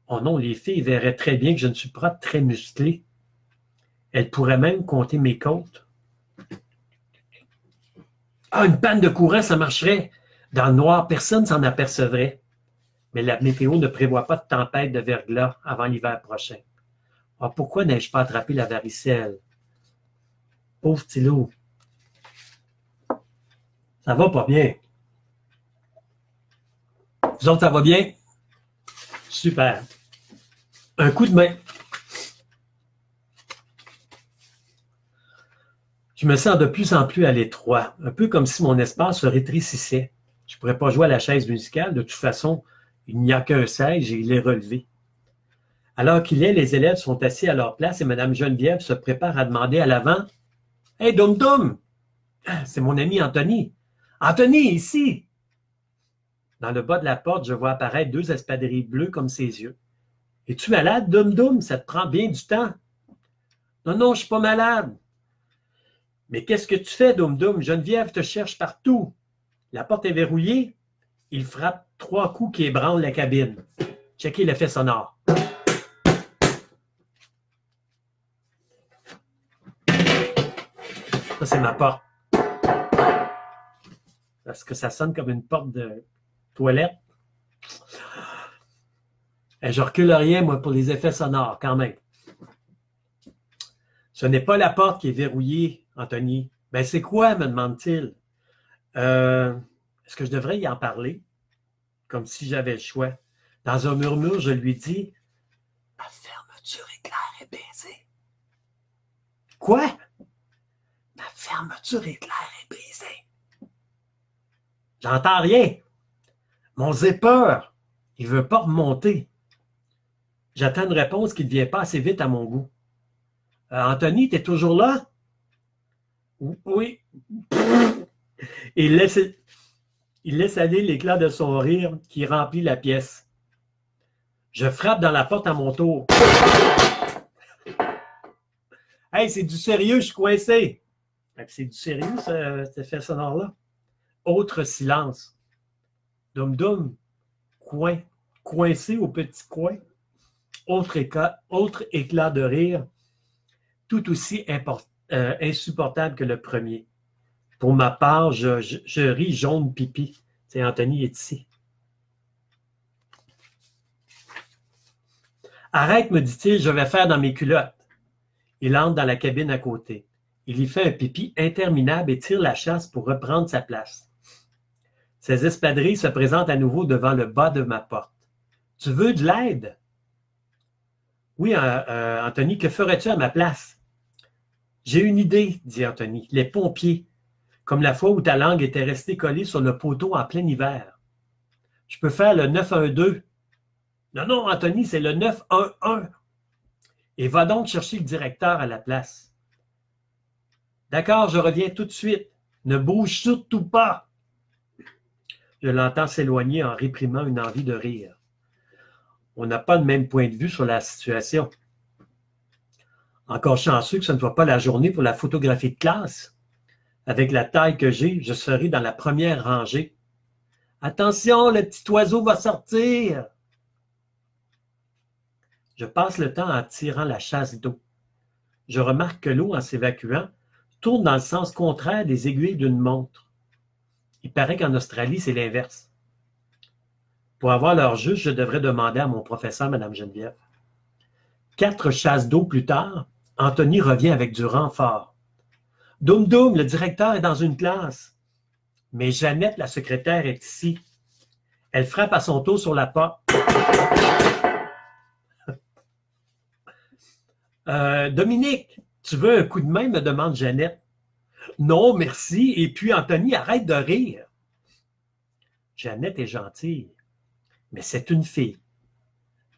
Oh non, les filles verraient très bien que je ne suis pas très musclé. Elles pourraient même compter mes côtes. Ah, une panne de courant, ça marcherait. Dans le noir, personne ne s'en apercevrait. Mais la météo ne prévoit pas de tempête de verglas avant l'hiver prochain. Ah, pourquoi n'ai-je pas attrapé la varicelle? Pauvre petit loup. Ça va pas bien. Vous autres, ça va bien? Super. Un coup de main. Je me sens de plus en plus à l'étroit, un peu comme si mon espace se rétrécissait. Je ne pourrais pas jouer à la chaise musicale. De toute façon, il n'y a qu'un siège et il est relevé. Alors qu'il est, les élèves sont assis à leur place et Mme Geneviève se prépare à demander à l'avant « Hey, Dum Dum! C'est mon ami Anthony. Anthony, ici! » Dans le bas de la porte, je vois apparaître 2 espadrilles bleues comme ses yeux. « Es-tu malade, Dum Dum? Ça te prend bien du temps. »« Non, non, je ne suis pas malade. »« Mais qu'est-ce que tu fais, Dum Dum? Geneviève te cherche partout. La porte est verrouillée. » Il frappe 3 coups qui ébranlent la cabine. Checkez l'effet sonore. Ça, c'est ma porte. Parce que ça sonne comme une porte de toilette. Et je recule rien, moi, pour les effets sonores, quand même. Ce n'est pas la porte qui est verrouillée, Anthony. Ben, c'est quoi, me demande-t-il? Est-ce que je devrais y en parler? Comme si j'avais le choix. Dans un murmure, je lui dis « Ma fermeture éclair est baisée. » Quoi? Ma fermeture éclair est brisée. J'entends rien. Mon zipper, il ne veut pas remonter. J'attends une réponse qui ne vient pas assez vite à mon goût. Anthony, tu es toujours là? Oui. Il laisse aller l'éclat de son rire qui remplit la pièce. Je frappe dans la porte à mon tour. Hey, c'est du sérieux, je suis coincé. C'est du sérieux, cet effet sonore-là. Autre silence. Dum Dum, coincé au petit coin. autre éclat de rire, tout aussi insupportable que le premier. Pour ma part, je ris jaune pipi. C'est Anthony est ici. Arrête, me dit-il, je vais faire dans mes culottes. Il entre dans la cabine à côté. Il y fait un pipi interminable et tire la chasse pour reprendre sa place. Ses espadrilles se présentent à nouveau devant le bas de ma porte. « Tu veux de l'aide? » « Oui, Anthony, que ferais-tu à ma place? »« J'ai une idée, dit Anthony. Les pompiers, comme la fois où ta langue était restée collée sur le poteau en plein hiver. Je peux faire le 912. »« Non, non, Anthony, c'est le 911. » « Et va donc chercher le directeur à la place. »« D'accord, je reviens tout de suite. Ne bouge surtout pas. » Je l'entends s'éloigner en réprimant une envie de rire. On n'a pas le même point de vue sur la situation. Encore chanceux que ce ne soit pas la journée pour la photographie de classe. Avec la taille que j'ai, je serai dans la première rangée. Attention, le petit oiseau va sortir. Je passe le temps en tirant la chasse d'eau. Je remarque que l'eau, en s'évacuant, tourne dans le sens contraire des aiguilles d'une montre. Il paraît qu'en Australie, c'est l'inverse. Pour avoir l'heure juste, je devrais demander à mon professeur, Mme Geneviève. 4 chasses d'eau plus tard, Anthony revient avec du renfort. « Doum doum, le directeur est dans une classe. » Mais Jeannette, la secrétaire, est ici. Elle frappe à son tour sur la porte. Dominique, tu veux un coup de main, me demande Jeannette. Non, merci. Et puis Anthony, arrête de rire. Jeannette est gentille, mais c'est une fille.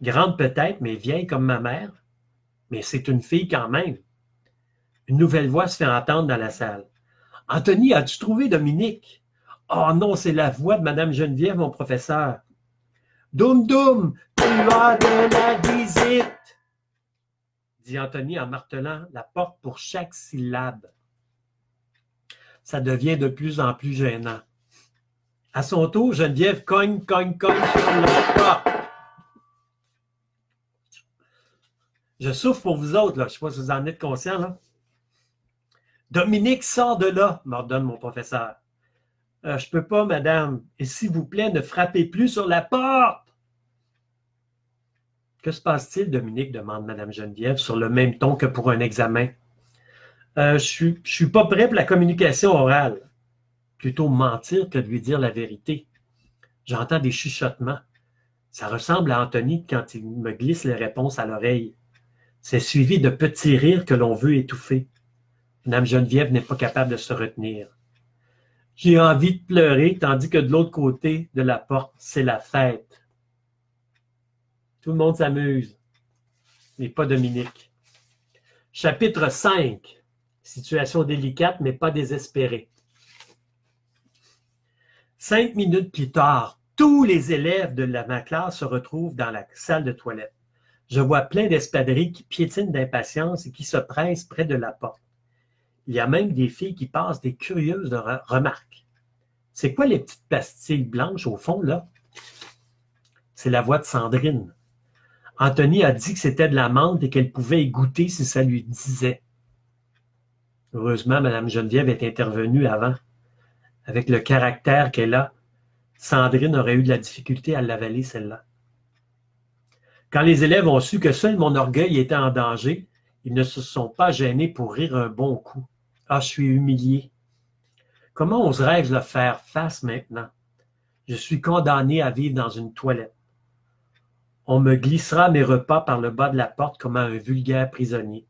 Grande peut-être, mais vieille comme ma mère. Mais c'est une fille quand même. Une nouvelle voix se fait entendre dans la salle. Anthony, as-tu trouvé Dominique? Oh non, c'est la voix de Mme Geneviève, mon professeur. Doum doum, tu as de la visite, dit Anthony en martelant la porte pour chaque syllabe. Ça devient de plus en plus gênant. À son tour, Geneviève cogne sur la porte. Je souffre pour vous autres, là. Je ne sais pas si vous en êtes conscients, là. Dominique, sors de là, m'ordonne mon professeur. Je ne peux pas, madame. Et s'il vous plaît, ne frappez plus sur la porte. Que se passe-t-il, Dominique, demande Mme Geneviève, sur le même ton que pour un examen. Je suis pas prêt pour la communication orale. Plutôt mentir que de lui dire la vérité. J'entends des chuchotements. Ça ressemble à Anthony quand il me glisse les réponses à l'oreille. C'est suivi de petits rires que l'on veut étouffer. Mme Geneviève n'est pas capable de se retenir. J'ai envie de pleurer, tandis que de l'autre côté de la porte, c'est la fête. Tout le monde s'amuse, mais pas Dominique. Chapitre 5. Situation délicate, mais pas désespérée. 5 minutes plus tard, tous les élèves de ma classe se retrouvent dans la salle de toilette. Je vois plein d'espadrilles qui piétinent d'impatience et qui se pressent près de la porte. Il y a même des filles qui passent des curieuses remarques. C'est quoi les petites pastilles blanches au fond, là? C'est la voix de Sandrine. Anthony a dit que c'était de la menthe et qu'elle pouvait y goûter si ça lui disait. Heureusement, Mme Geneviève est intervenue avant. Avec le caractère qu'elle a, Sandrine aurait eu de la difficulté à l'avaler, celle-là. Quand les élèves ont su que seul mon orgueil était en danger, ils ne se sont pas gênés pour rire un bon coup. Ah, je suis humilié. Comment oserais-je leur faire face maintenant? Je suis condamné à vivre dans une toilette. On me glissera mes repas par le bas de la porte comme un vulgaire prisonnier.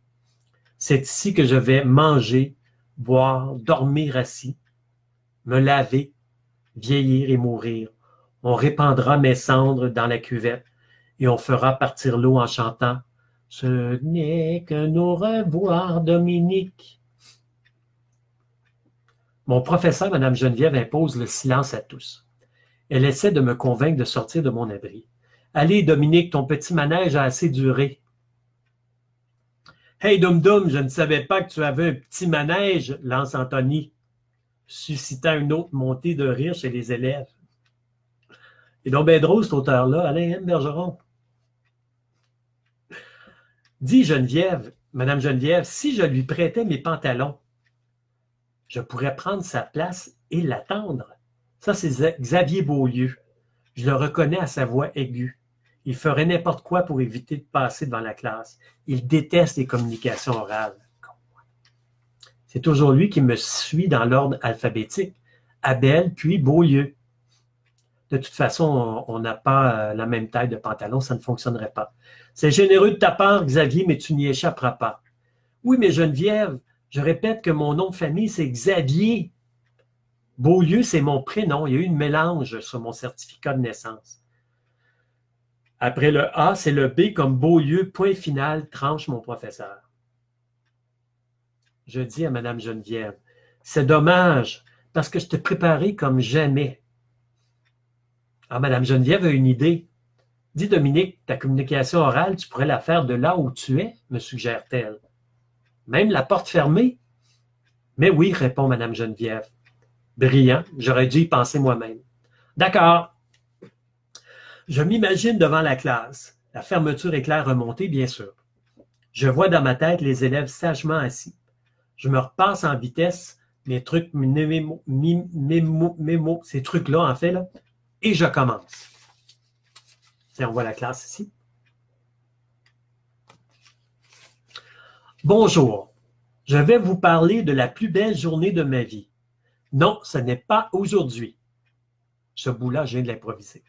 C'est ici que je vais manger, boire, dormir assis, me laver, vieillir et mourir. On répandra mes cendres dans la cuvette et on fera partir l'eau en chantant « Ce n'est qu'un au revoir, Dominique ». Mon professeur, Mme Geneviève, impose le silence à tous. Elle essaie de me convaincre de sortir de mon abri. « Allez, Dominique, ton petit manège a assez duré. »« Hey, Dum Dum, je ne savais pas que tu avais un petit manège, » lance Anthony, suscitant une autre montée de rire chez les élèves. Et donc, ben drôle, cet auteur-là, Alain M. Bergeron. Dis Geneviève, Madame Geneviève, si je lui prêtais mes pantalons, je pourrais prendre sa place et l'attendre. Ça, c'est Xavier Beaulieu. Je le reconnais à sa voix aiguë. Il ferait n'importe quoi pour éviter de passer devant la classe. Il déteste les communications orales. C'est toujours lui qui me suit dans l'ordre alphabétique. Abel, puis Beaulieu. De toute façon, on n'a pas la même taille de pantalon, ça ne fonctionnerait pas. C'est généreux de ta part, Xavier, mais tu n'y échapperas pas. Oui, mais Geneviève, je répète que mon nom de famille, c'est Xavier. Beaulieu, c'est mon prénom. Il y a eu un mélange sur mon certificat de naissance. Après le A, c'est le B comme Beaulieu, point final, tranche mon professeur. Je dis à Mme Geneviève, c'est dommage, parce que je t'ai préparé comme jamais. Ah, Mme Geneviève a une idée. Dis Dominique, ta communication orale, tu pourrais la faire de là où tu es, me suggère-t-elle. Même la porte fermée? Mais oui, répond Mme Geneviève. Brillant, j'aurais dû y penser moi-même. D'accord. Je m'imagine devant la classe, la fermeture éclair remontée, bien sûr. Je vois dans ma tête les élèves sagement assis. Je me repasse en vitesse mes trucs, ces trucs-là, en fait, là, et je commence. On voit la classe ici. Bonjour, je vais vous parler de la plus belle journée de ma vie. Non, ce n'est pas aujourd'hui. Ce bout-là, je viens de l'improviser.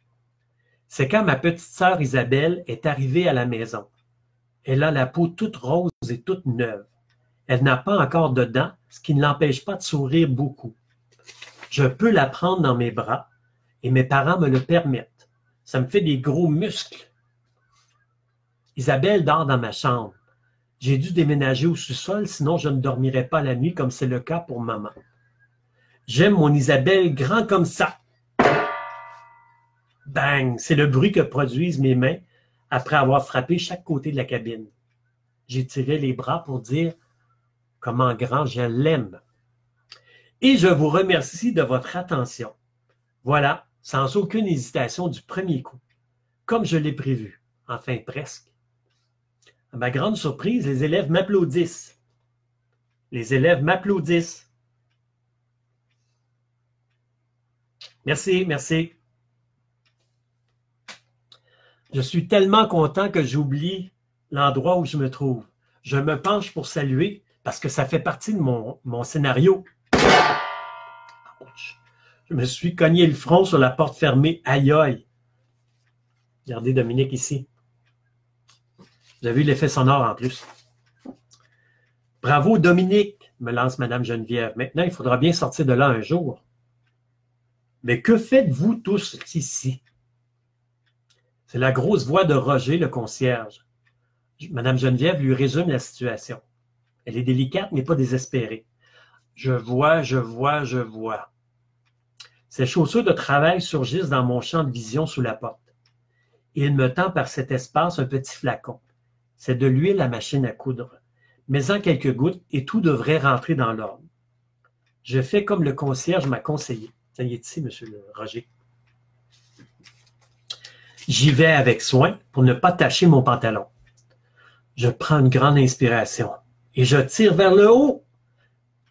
C'est quand ma petite sœur Isabelle est arrivée à la maison. Elle a la peau toute rose et toute neuve. Elle n'a pas encore de dents, ce qui ne l'empêche pas de sourire beaucoup. Je peux la prendre dans mes bras et mes parents me le permettent. Ça me fait des gros muscles. Isabelle dort dans ma chambre. J'ai dû déménager au sous-sol, sinon je ne dormirais pas la nuit comme c'est le cas pour maman. J'aime mon Isabelle grand comme ça. Bang! C'est le bruit que produisent mes mains après avoir frappé chaque côté de la cabine. J'ai tiré les bras pour dire comment grand je l'aime. Et je vous remercie de votre attention. Voilà, sans aucune hésitation du premier coup, comme je l'ai prévu, enfin presque. À ma grande surprise, les élèves m'applaudissent. Les élèves m'applaudissent. Merci, merci. Je suis tellement content que j'oublie l'endroit où je me trouve. Je me penche pour saluer parce que ça fait partie de mon scénario. Je me suis cogné le front sur la porte fermée. Aïe aïe. Regardez Dominique ici. Vous avez vu l'effet sonore en plus. Bravo Dominique, me lance Madame Geneviève. Maintenant, il faudra bien sortir de là un jour. Mais que faites-vous tous ici? C'est la grosse voix de Roger, le concierge. Madame Geneviève lui résume la situation. Elle est délicate, mais pas désespérée. Je vois. Ses chaussures de travail surgissent dans mon champ de vision sous la porte. Il me tend par cet espace un petit flacon. C'est de l'huile à machine à coudre. Mets-en quelques gouttes et tout devrait rentrer dans l'ordre. Je fais comme le concierge m'a conseillé. Ça y est ici, monsieur Roger. J'y vais avec soin pour ne pas tacher mon pantalon. Je prends une grande inspiration et je tire vers le haut.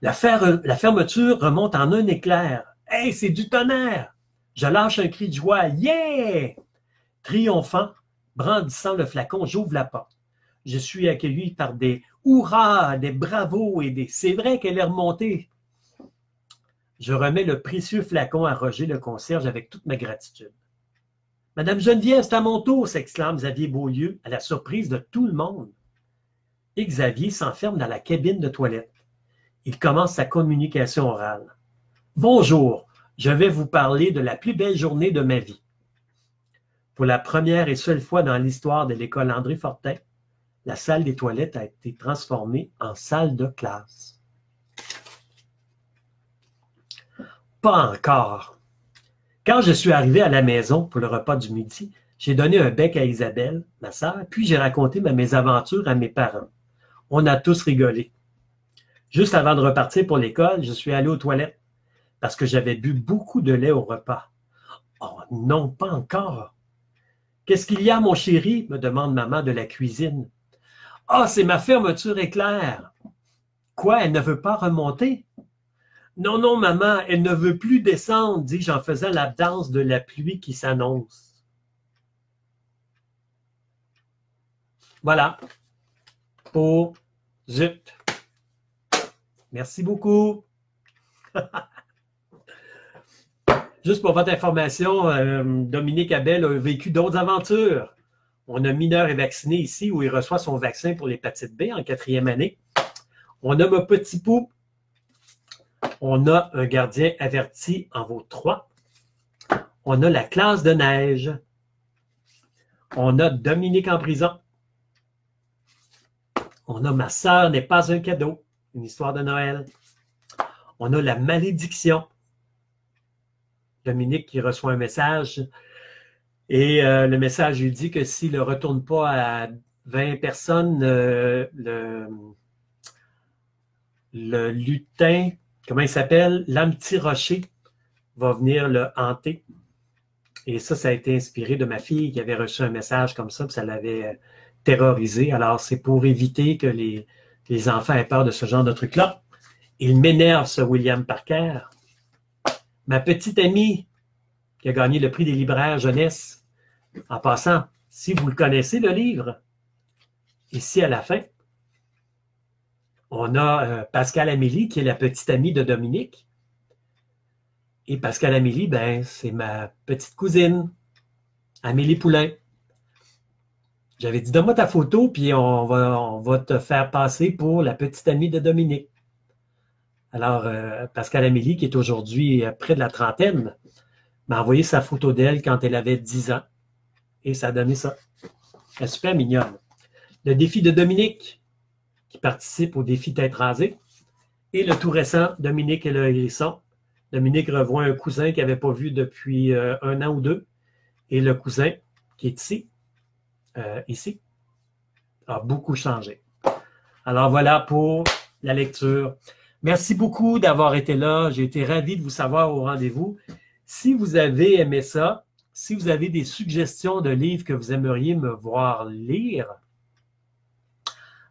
La fermeture remonte en un éclair. Hey, c'est du tonnerre! Je lâche un cri de joie. Yeah! Triomphant, brandissant le flacon, j'ouvre la porte. Je suis accueilli par des hurrahs, des bravos et des c'est vrai qu'elle est remontée. Je remets le précieux flacon à Roger le concierge avec toute ma gratitude. Madame Geneviève, c'est à mon tour, s'exclame Xavier Beaulieu à la surprise de tout le monde. Et Xavier s'enferme dans la cabine de toilette. Il commence sa communication orale. Bonjour, je vais vous parler de la plus belle journée de ma vie. Pour la première et seule fois dans l'histoire de l'école André Fortin, la salle des toilettes a été transformée en salle de classe. Pas encore. Quand je suis arrivé à la maison pour le repas du midi, j'ai donné un bec à Isabelle, ma sœur, puis j'ai raconté ma mésaventure à mes parents. On a tous rigolé. Juste avant de repartir pour l'école, je suis allé aux toilettes parce que j'avais bu beaucoup de lait au repas. Oh non, pas encore. Qu'est-ce qu'il y a, mon chéri? Me demande maman de la cuisine. Ah, c'est ma fermeture éclair. Quoi, elle ne veut pas remonter? Non, non, maman, elle ne veut plus descendre, dis-je en faisant la danse de la pluie qui s'annonce. Voilà. Pour Zut. Merci beaucoup. Juste pour votre information, Dominique Abel a vécu d'autres aventures. On a mineur et vacciné ici où il reçoit son vaccin pour l'hépatite B en 4e année. On a mon petit pou. On a un gardien averti en vaut 3. On a la classe de neige. On a Dominique en prison. On a ma sœur n'est pas un cadeau. Une histoire de Noël. On a la malédiction. Dominique qui reçoit un message et le message lui dit que s'il ne retourne pas à 20 personnes, le lutin, comment il s'appelle? L'âme petit rocher va venir le hanter. Et ça a été inspiré de ma fille qui avait reçu un message comme ça, puis ça l'avait terrorisé. Alors, c'est pour éviter que les enfants aient peur de ce genre de truc-là. Il m'énerve, ce William Parker. Ma petite amie qui a gagné le prix des libraires jeunesse. En passant, si vous le connaissez, le livre, ici à la fin, on a Pascal Amélie, qui est la petite amie de Dominique. Et Pascal Amélie, ben, c'est ma petite cousine, Amélie Poulain. J'avais dit, donne-moi ta photo, puis on va te faire passer pour la petite amie de Dominique. Alors, Pascal Amélie, qui est aujourd'hui près de la trentaine, m'a envoyé sa photo d'elle quand elle avait 10 ans. Et ça a donné ça. Elle est super mignonne. Le défi de Dominique, qui participe au défi tête rasée. Et le tout récent, Dominique et le hérisson. Dominique revoit un cousin qu'il n'avait pas vu depuis 1 an ou 2. Et le cousin, qui est ici, a beaucoup changé. Alors voilà pour la lecture. Merci beaucoup d'avoir été là. J'ai été ravi de vous savoir au rendez-vous. Si vous avez aimé ça, si vous avez des suggestions de livres que vous aimeriez me voir lire,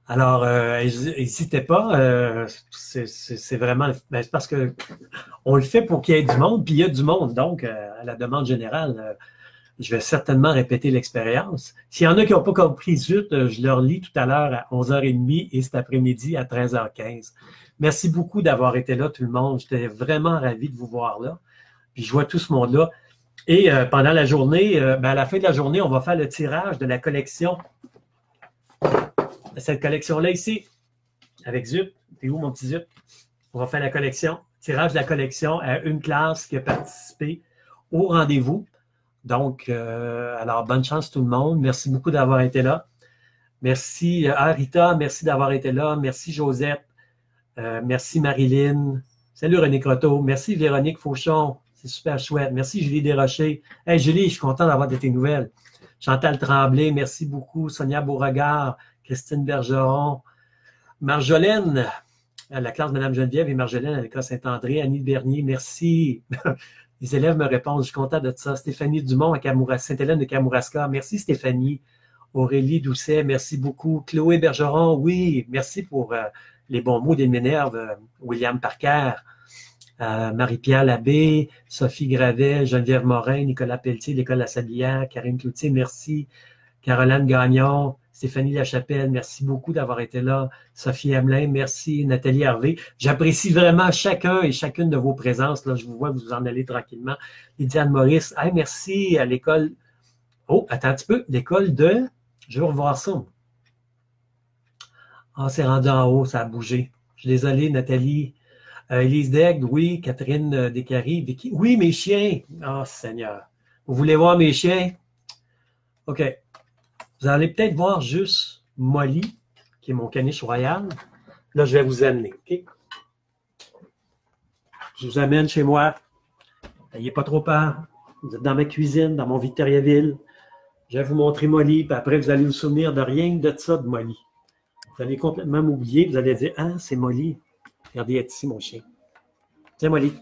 alors n'hésitez pas. C'est vraiment... Ben, c'est parce que on le fait pour qu'il y ait du monde, puis il y a du monde. Donc, à la demande générale, je vais certainement répéter l'expérience. S'il y en a qui n'ont pas compris Zut, je leur lis tout à l'heure à 11h30 et cet après-midi à 13h15. Merci beaucoup d'avoir été là, tout le monde. J'étais vraiment ravi de vous voir là. Puis je vois tout ce monde-là. Et pendant la journée, à la fin de la journée, on va faire le tirage de la collection. Cette collection-là ici, avec Zut. T'es où mon petit Zut? On va faire la collection. Tirage de la collection à une classe qui a participé au rendez-vous. Donc, alors, bonne chance tout le monde. Merci beaucoup d'avoir été là. Merci Rita, merci d'avoir été là. Merci Josette. Merci Marilyn. Salut René Croteau. Merci Véronique Fauchon. C'est super chouette. Merci Julie Desrochers. Hey Julie, je suis content d'avoir de tes nouvelles. Chantal Tremblay, merci beaucoup. Sonia Beauregard, Christine Bergeron, Marjolaine, à la classe Madame Geneviève et Marjolaine à l'école Saint-André, Annie Bernier, merci. Les élèves me répondent, je suis content de ça. Stéphanie Dumont à Sainte-Hélène de Kamouraska, merci Stéphanie. Aurélie Doucet, merci beaucoup. Chloé Bergeron, oui, merci pour les bons mots des m'énerve. William Parker, Marie-Pierre Labbé, Sophie Gravet, Geneviève Morin, Nicolas Pelletier, l'École La Sablière, Karine Cloutier, merci. Caroline Gagnon, Stéphanie Lachapelle, merci beaucoup d'avoir été là. Sophie Hamelin, merci. Nathalie Harvey. J'apprécie vraiment chacun et chacune de vos présences. Là, je vous vois, vous en allez tranquillement. Lydiane Maurice, hey, merci à l'école. Oh, attends un petit peu. L'école de... Je vais revoir ça. Ah, c'est rendu en haut, ça a bougé. Je suis désolé, Nathalie. Élise Daigle, oui. Catherine Descaries, Vicky. Oui, mes chiens. Oh, Seigneur. Vous voulez voir mes chiens? OK. Vous allez peut-être voir juste Molly, qui est mon caniche royal. Là, je vais vous amener. OK? Je vous amène chez moi. N'ayez pas trop peur. Vous êtes dans ma cuisine, dans mon Victoriaville. Je vais vous montrer Molly, puis après, vous allez vous souvenir de rien que de ça, de Molly. Vous allez complètement m'oublier. Vous allez dire, ah, c'est Molly. Regardez, elle est ici, mon chien. C'est Molly.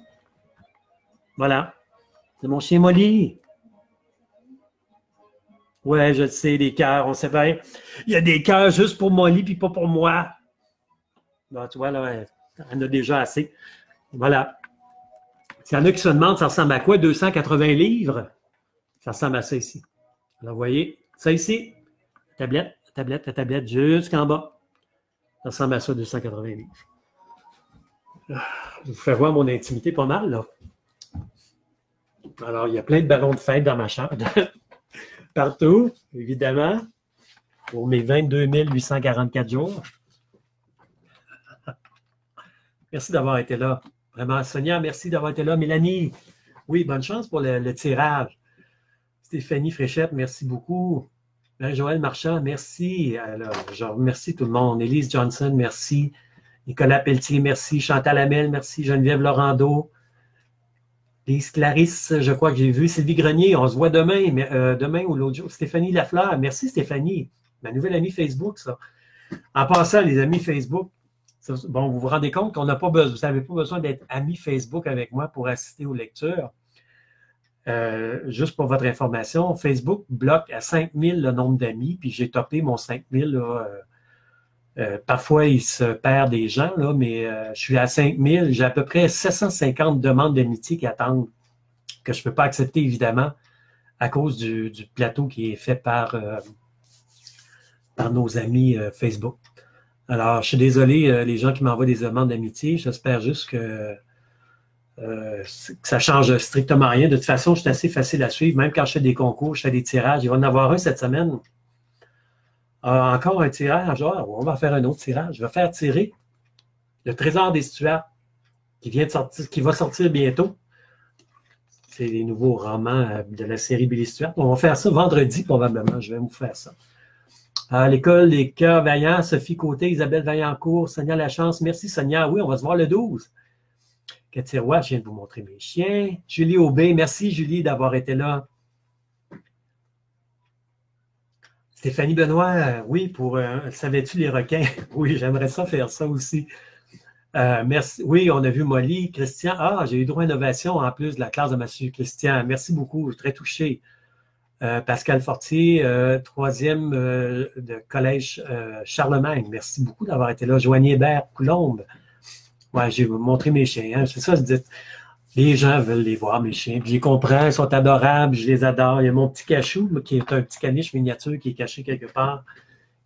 Voilà. C'est mon chien Molly. Ouais, je le sais, des cœurs, on sait bien. Il y a des cœurs juste pour Molly puis pas pour moi. Bon, tu vois, là, on en a déjà assez. Voilà. S'il y en a qui se demandent, ça ressemble à quoi? 280 livres? Ça ressemble à ça ici. Alors, vous voyez, ça ici, la tablette jusqu'en bas. Ça ressemble à ça, 280 livres. Je vous fais voir mon intimité pas mal, là. Alors, il y a plein de ballons de fête dans ma chambre. Partout, évidemment, pour mes 22 844 jours. Merci d'avoir été là. Vraiment, Sonia, merci d'avoir été là. Mélanie, oui, bonne chance pour le tirage. Stéphanie Fréchette, merci beaucoup. Joël Marchand, merci. Alors, je remercie tout le monde. Élise Johnson, merci. Nicolas Pelletier, merci. Chantal Hamel, merci. Geneviève Laurando. Lise Clarisse, je crois que j'ai vu. Sylvie Grenier, on se voit demain, demain ou l'autre jour. Stéphanie Lafleur, merci Stéphanie. Ma nouvelle amie Facebook, ça. En passant, les amis Facebook, bon, vous vous rendez compte qu'on n'a pas besoin, vous n'avez pas besoin d'être ami Facebook avec moi pour assister aux lectures. Juste pour votre information, Facebook bloque à 5000 le nombre d'amis, puis j'ai topé mon 5000. Là, parfois, il se perd des gens, là, mais je suis à 5000. J'ai à peu près 750 demandes d'amitié qui attendent, que je ne peux pas accepter, évidemment, à cause du plateau qui est fait par nos amis Facebook. Alors, je suis désolé, les gens qui m'envoient des demandes d'amitié. J'espère juste que ça change strictement rien. De toute façon, je suis assez facile à suivre. Même quand je fais des concours, je fais des tirages. Il va y en avoir un cette semaine. Encore un tirage. On va faire un autre tirage. Je vais faire tirer le Trésor des Stuarts qui va sortir bientôt. C'est les nouveaux romans de la série Billy Stuart. On va faire ça vendredi, probablement. Je vais vous faire ça. L'école des cœurs vaillants, Sophie Côté, Isabelle Vaillancourt, Sonia Lachance. Merci, Sonia. Oui, on va se voir le 12. Cathy Roy, je viens de vous montrer mes chiens. Julie Aubé, merci Julie d'avoir été là. Stéphanie Benoît, oui, pour savais-tu les requins? Oui, j'aimerais ça faire ça aussi. Merci. Oui, on a vu Molly, Christian. J'ai eu droit à innovation en plus de la classe de M. Christian. Merci beaucoup, je suis très touché. Pascal Fortier, troisième de collège Charlemagne. Merci beaucoup d'avoir été là. Joanie Hébert, Coulombe. Ouais, j'ai montré mes chiens. Hein. C'est ça, je dis. Les gens veulent les voir, mes chiens. Puis je les comprends, ils sont adorables, je les adore. Il y a mon petit cachou, qui est un petit caniche miniature qui est caché quelque part,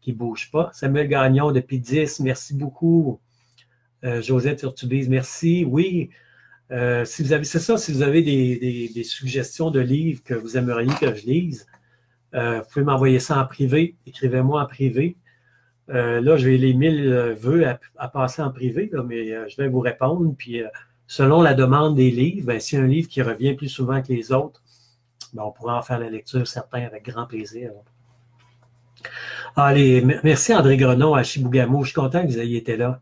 qui ne bouge pas. Samuel Gagnon de P10, merci beaucoup. Josette Urtubise, merci. Oui, si vous avez des suggestions de livres que vous aimeriez que je lise, vous pouvez m'envoyer ça en privé. Écrivez-moi en privé. Là, j'ai les 1000 vœux à passer en privé, là, mais je vais vous répondre. Puis, selon la demande des livres, s'il y a un livre qui revient plus souvent que les autres, on pourra en faire la lecture, certains, avec grand plaisir. Allez, merci André Grenon à Chibougamau. Je suis content que vous ayez été là.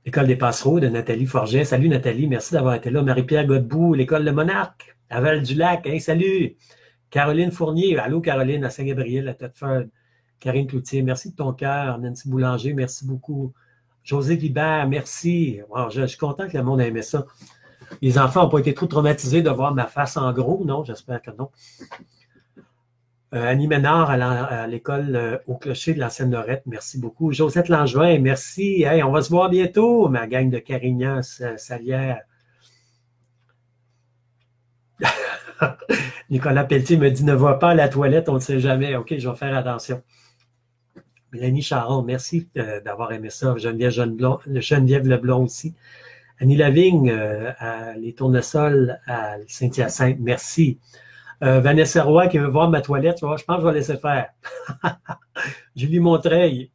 L'École des Passereaux de Nathalie Forget. Salut Nathalie, merci d'avoir été là. Marie-Pierre Godbout, l'École Le Monarque, à Val-du-Lac. Hey, salut! Caroline Fournier, allô Caroline, à Saint-Gabriel, à Thetford. Karine Cloutier, merci de ton cœur. Nancy Boulanger, merci beaucoup. José Vibert, merci. Wow, je suis content que le monde ait aimé ça. Les enfants n'ont pas été trop traumatisés de voir ma face en gros, non? J'espère que non. Annie Ménard à l'école au clocher de l'ancienne Lorette, merci beaucoup. Josette Langevin, merci. Hey, on va se voir bientôt, ma gang de Carignan, Salière. Nicolas Pelletier me dit « Ne va pas à la toilette, on ne sait jamais. » OK, je vais faire attention. Mélanie Charon, merci d'avoir aimé ça. Geneviève Leblond aussi. Annie Lavigne, à Les Tournesols, à Saint-Hyacinthe, merci. Vanessa Roy qui veut voir ma toilette, je pense que je vais laisser faire. Julie Montreuil.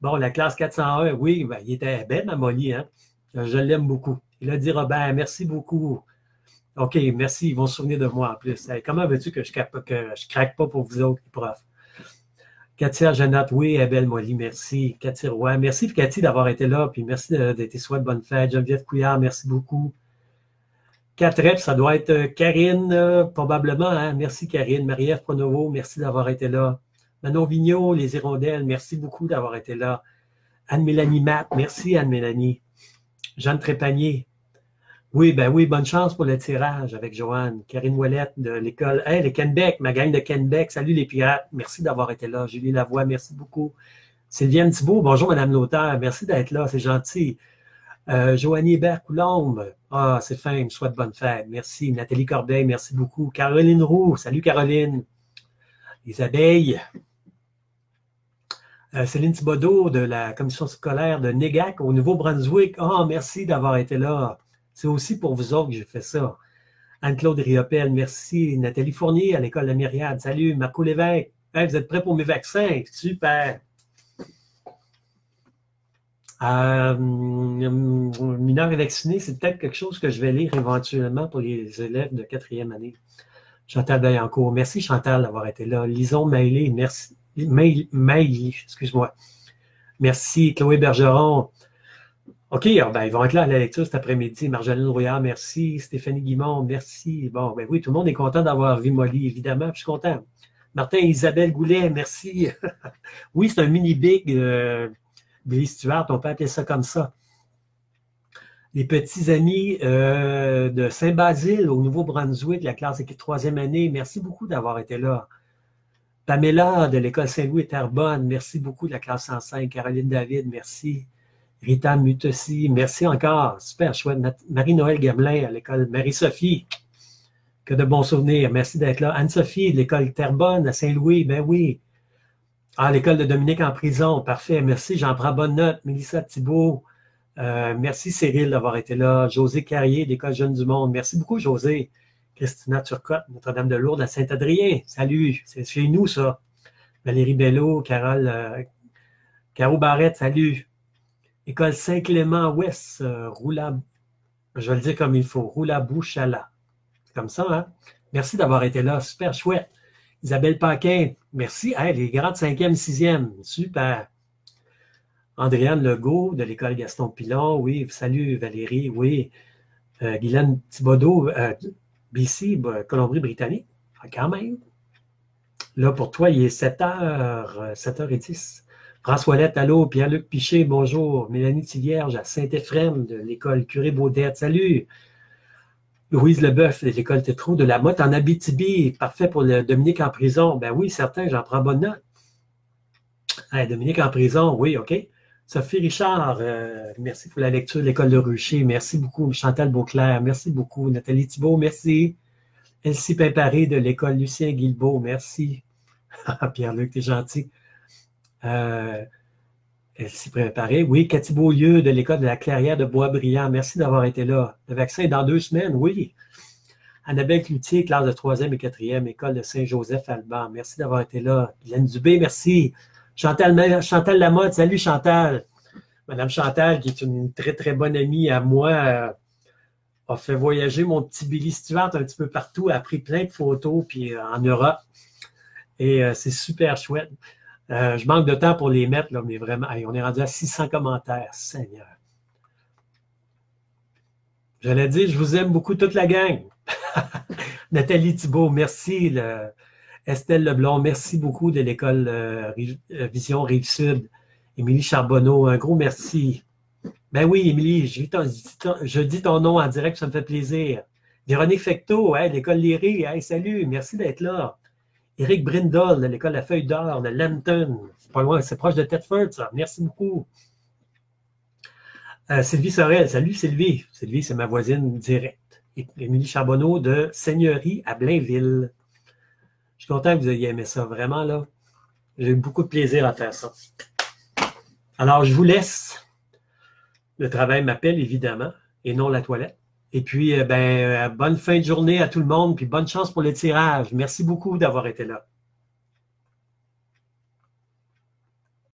Bon, la classe 401, oui, il était belle, ma Molly, hein? Je l'aime beaucoup. Il a dit Robert, merci beaucoup. OK, merci, ils vont se souvenir de moi en plus. Comment veux-tu que je craque pas pour vous autres, les profs? Katia Jeannette, oui, belle Molly, merci. Cathy Roy, merci Cathy d'avoir été là, puis merci d'être souhaité de bonne fête. Geneviève Couillard, merci beaucoup. Catrep, ça doit être Karine, probablement, hein? Merci Karine. Marie-Ève Pronovo, merci d'avoir été là. Manon Vigneault, Les Hirondelles, merci beaucoup d'avoir été là. Anne-Mélanie Matt, merci Anne-Mélanie. Jeanne Trépanier, Oui, ben oui, bonne chance pour le tirage avec Joanne. Karine Ouellette de l'école. Hey, les Kenbeck, ma gang de Kenbeck. Salut les pirates. Merci d'avoir été là. Julie Lavoie, merci beaucoup. Sylviane Thibault, bonjour Madame l'auteur. Merci d'être là, c'est gentil. Joanie Hébert-Coulombe, ah, c'est fin, me souhaite bonne fête. Merci. Nathalie Corbeil, merci beaucoup. Caroline Roux, salut Caroline. Les abeilles. Céline Thibodeau de la commission scolaire de Négac au Nouveau-Brunswick. Ah, merci d'avoir été là. C'est aussi pour vous autres que j'ai fait ça. Anne-Claude Riopel, merci. Nathalie Fournier à l'école de Myriade. Salut. Marco Lévesque. Hey, vous êtes prêts pour mes vaccins? Super. Mineurs et vaccinés, c'est peut-être quelque chose que je vais lire éventuellement pour les élèves de 4e année. Chantal Vaillancourt, merci Chantal d'avoir été là. Lison Mailly, merci. Mailly, excuse-moi. Merci. Chloé Bergeron. OK, ben, ils vont être là à la lecture cet après-midi. Marjolaine Rouillard, merci. Stéphanie Guimond, merci. Bon, ben oui, tout le monde est content d'avoir vu Molly, évidemment. Je suis content. Martin et Isabelle Goulet, merci. Oui, c'est un mini-big Billy Stewart, on peut appeler ça comme ça. Les petits amis de Saint-Basile au Nouveau-Brunswick, la classe de 3e année, merci beaucoup d'avoir été là. Pamela de l'école Saint-Louis et Terrebonne, merci beaucoup de la classe 105. Caroline David, merci. Rita Mutossi, merci encore. Super chouette. Marie-Noël Gamelin à l'école Marie-Sophie. Que de bons souvenirs. Merci d'être là. Anne-Sophie de l'école Terrebonne à Saint-Louis. Ben oui. Ah, l'école de Dominique en prison. Parfait. Merci. J'en prends bonne note. Mélissa Thibault. Merci Cyril d'avoir été là. José Carrier de l'école Jeunes du Monde. Merci beaucoup, José. Christina Turcotte, Notre-Dame de Lourdes à Saint-Adrien. Salut. C'est chez nous, ça. Valérie Bello, Carole, Caro Barrette. Salut. École Saint-Clément-Ouest, je vais le dire comme il faut, Roulabouchala. C'est comme ça, hein? Merci d'avoir été là, super chouette. Isabelle Paquin, merci. Hey, les grands de 5e, 6e, super. Andréane Legault de l'école Gaston Pilon, oui, salut Valérie, oui. Guylaine Thibodeau, BC, Colombie-Britannique, quand même. Là, pour toi, il est 7h10. François-Lette, allô, Pierre-Luc Piché, bonjour. Mélanie Thivierge à Saint-Éphrem de l'école Curé-Baudette, salut. Louise Leboeuf de l'école Tétrault de la Motte en Abitibi, parfait pour le Dominique en prison. Ben oui, certain, j'en prends bonne note. Hey, Dominique en prison, oui, OK. Sophie Richard, merci pour la lecture de l'école de Rucher, merci beaucoup. Chantal Beauclair, merci beaucoup. Nathalie Thibault, merci. Elsie Pimparé de l'école Lucien Guilbeault, merci. Pierre-Luc, t'es gentil. Elle s'y préparait. Oui, Cathy Beaulieu de l'école de la Clairière de Boisbriand. Merci d'avoir été là. Le vaccin est dans 2 semaines, oui. Annabelle Cloutier, classe de 3e et 4e, école de Saint-Joseph-Alban. Merci d'avoir été là. Guylaine Dubé, merci. Chantal Lamotte, salut Chantal. Madame Chantal, qui est une très, très bonne amie à moi, a fait voyager mon petit Billy Stewart un petit peu partout, a pris plein de photos puis en Europe. Et c'est super chouette. Je manque de temps pour les mettre, là, mais vraiment, hey, on est rendu à 600 commentaires, Seigneur. J'allais dire, je vous aime beaucoup, toute la gang. Nathalie Thibault, merci. Estelle Leblond, merci beaucoup de l'école Vision Rive-Sud. Émilie Charbonneau, un gros merci. Ben oui, Émilie, je dis ton nom en direct, ça me fait plaisir. Véronique Fecteau, hey, l'école Léry, hey, salut, merci d'être là. Éric Brindle de l'école La Feuille d'Or de Lambton. C'est pas loin, c'est proche de Thetford, ça. Merci beaucoup. Sylvie Sorel, salut Sylvie. Sylvie, c'est ma voisine directe. Émilie Charbonneau de Seigneurie à Blainville. Je suis content que vous ayez aimé ça, vraiment, là. J'ai eu beaucoup de plaisir à faire ça. Alors, je vous laisse. Le travail m'appelle, évidemment, et non la toilette. Et puis, bonne fin de journée à tout le monde, puis bonne chance pour le tirage. Merci beaucoup d'avoir été là.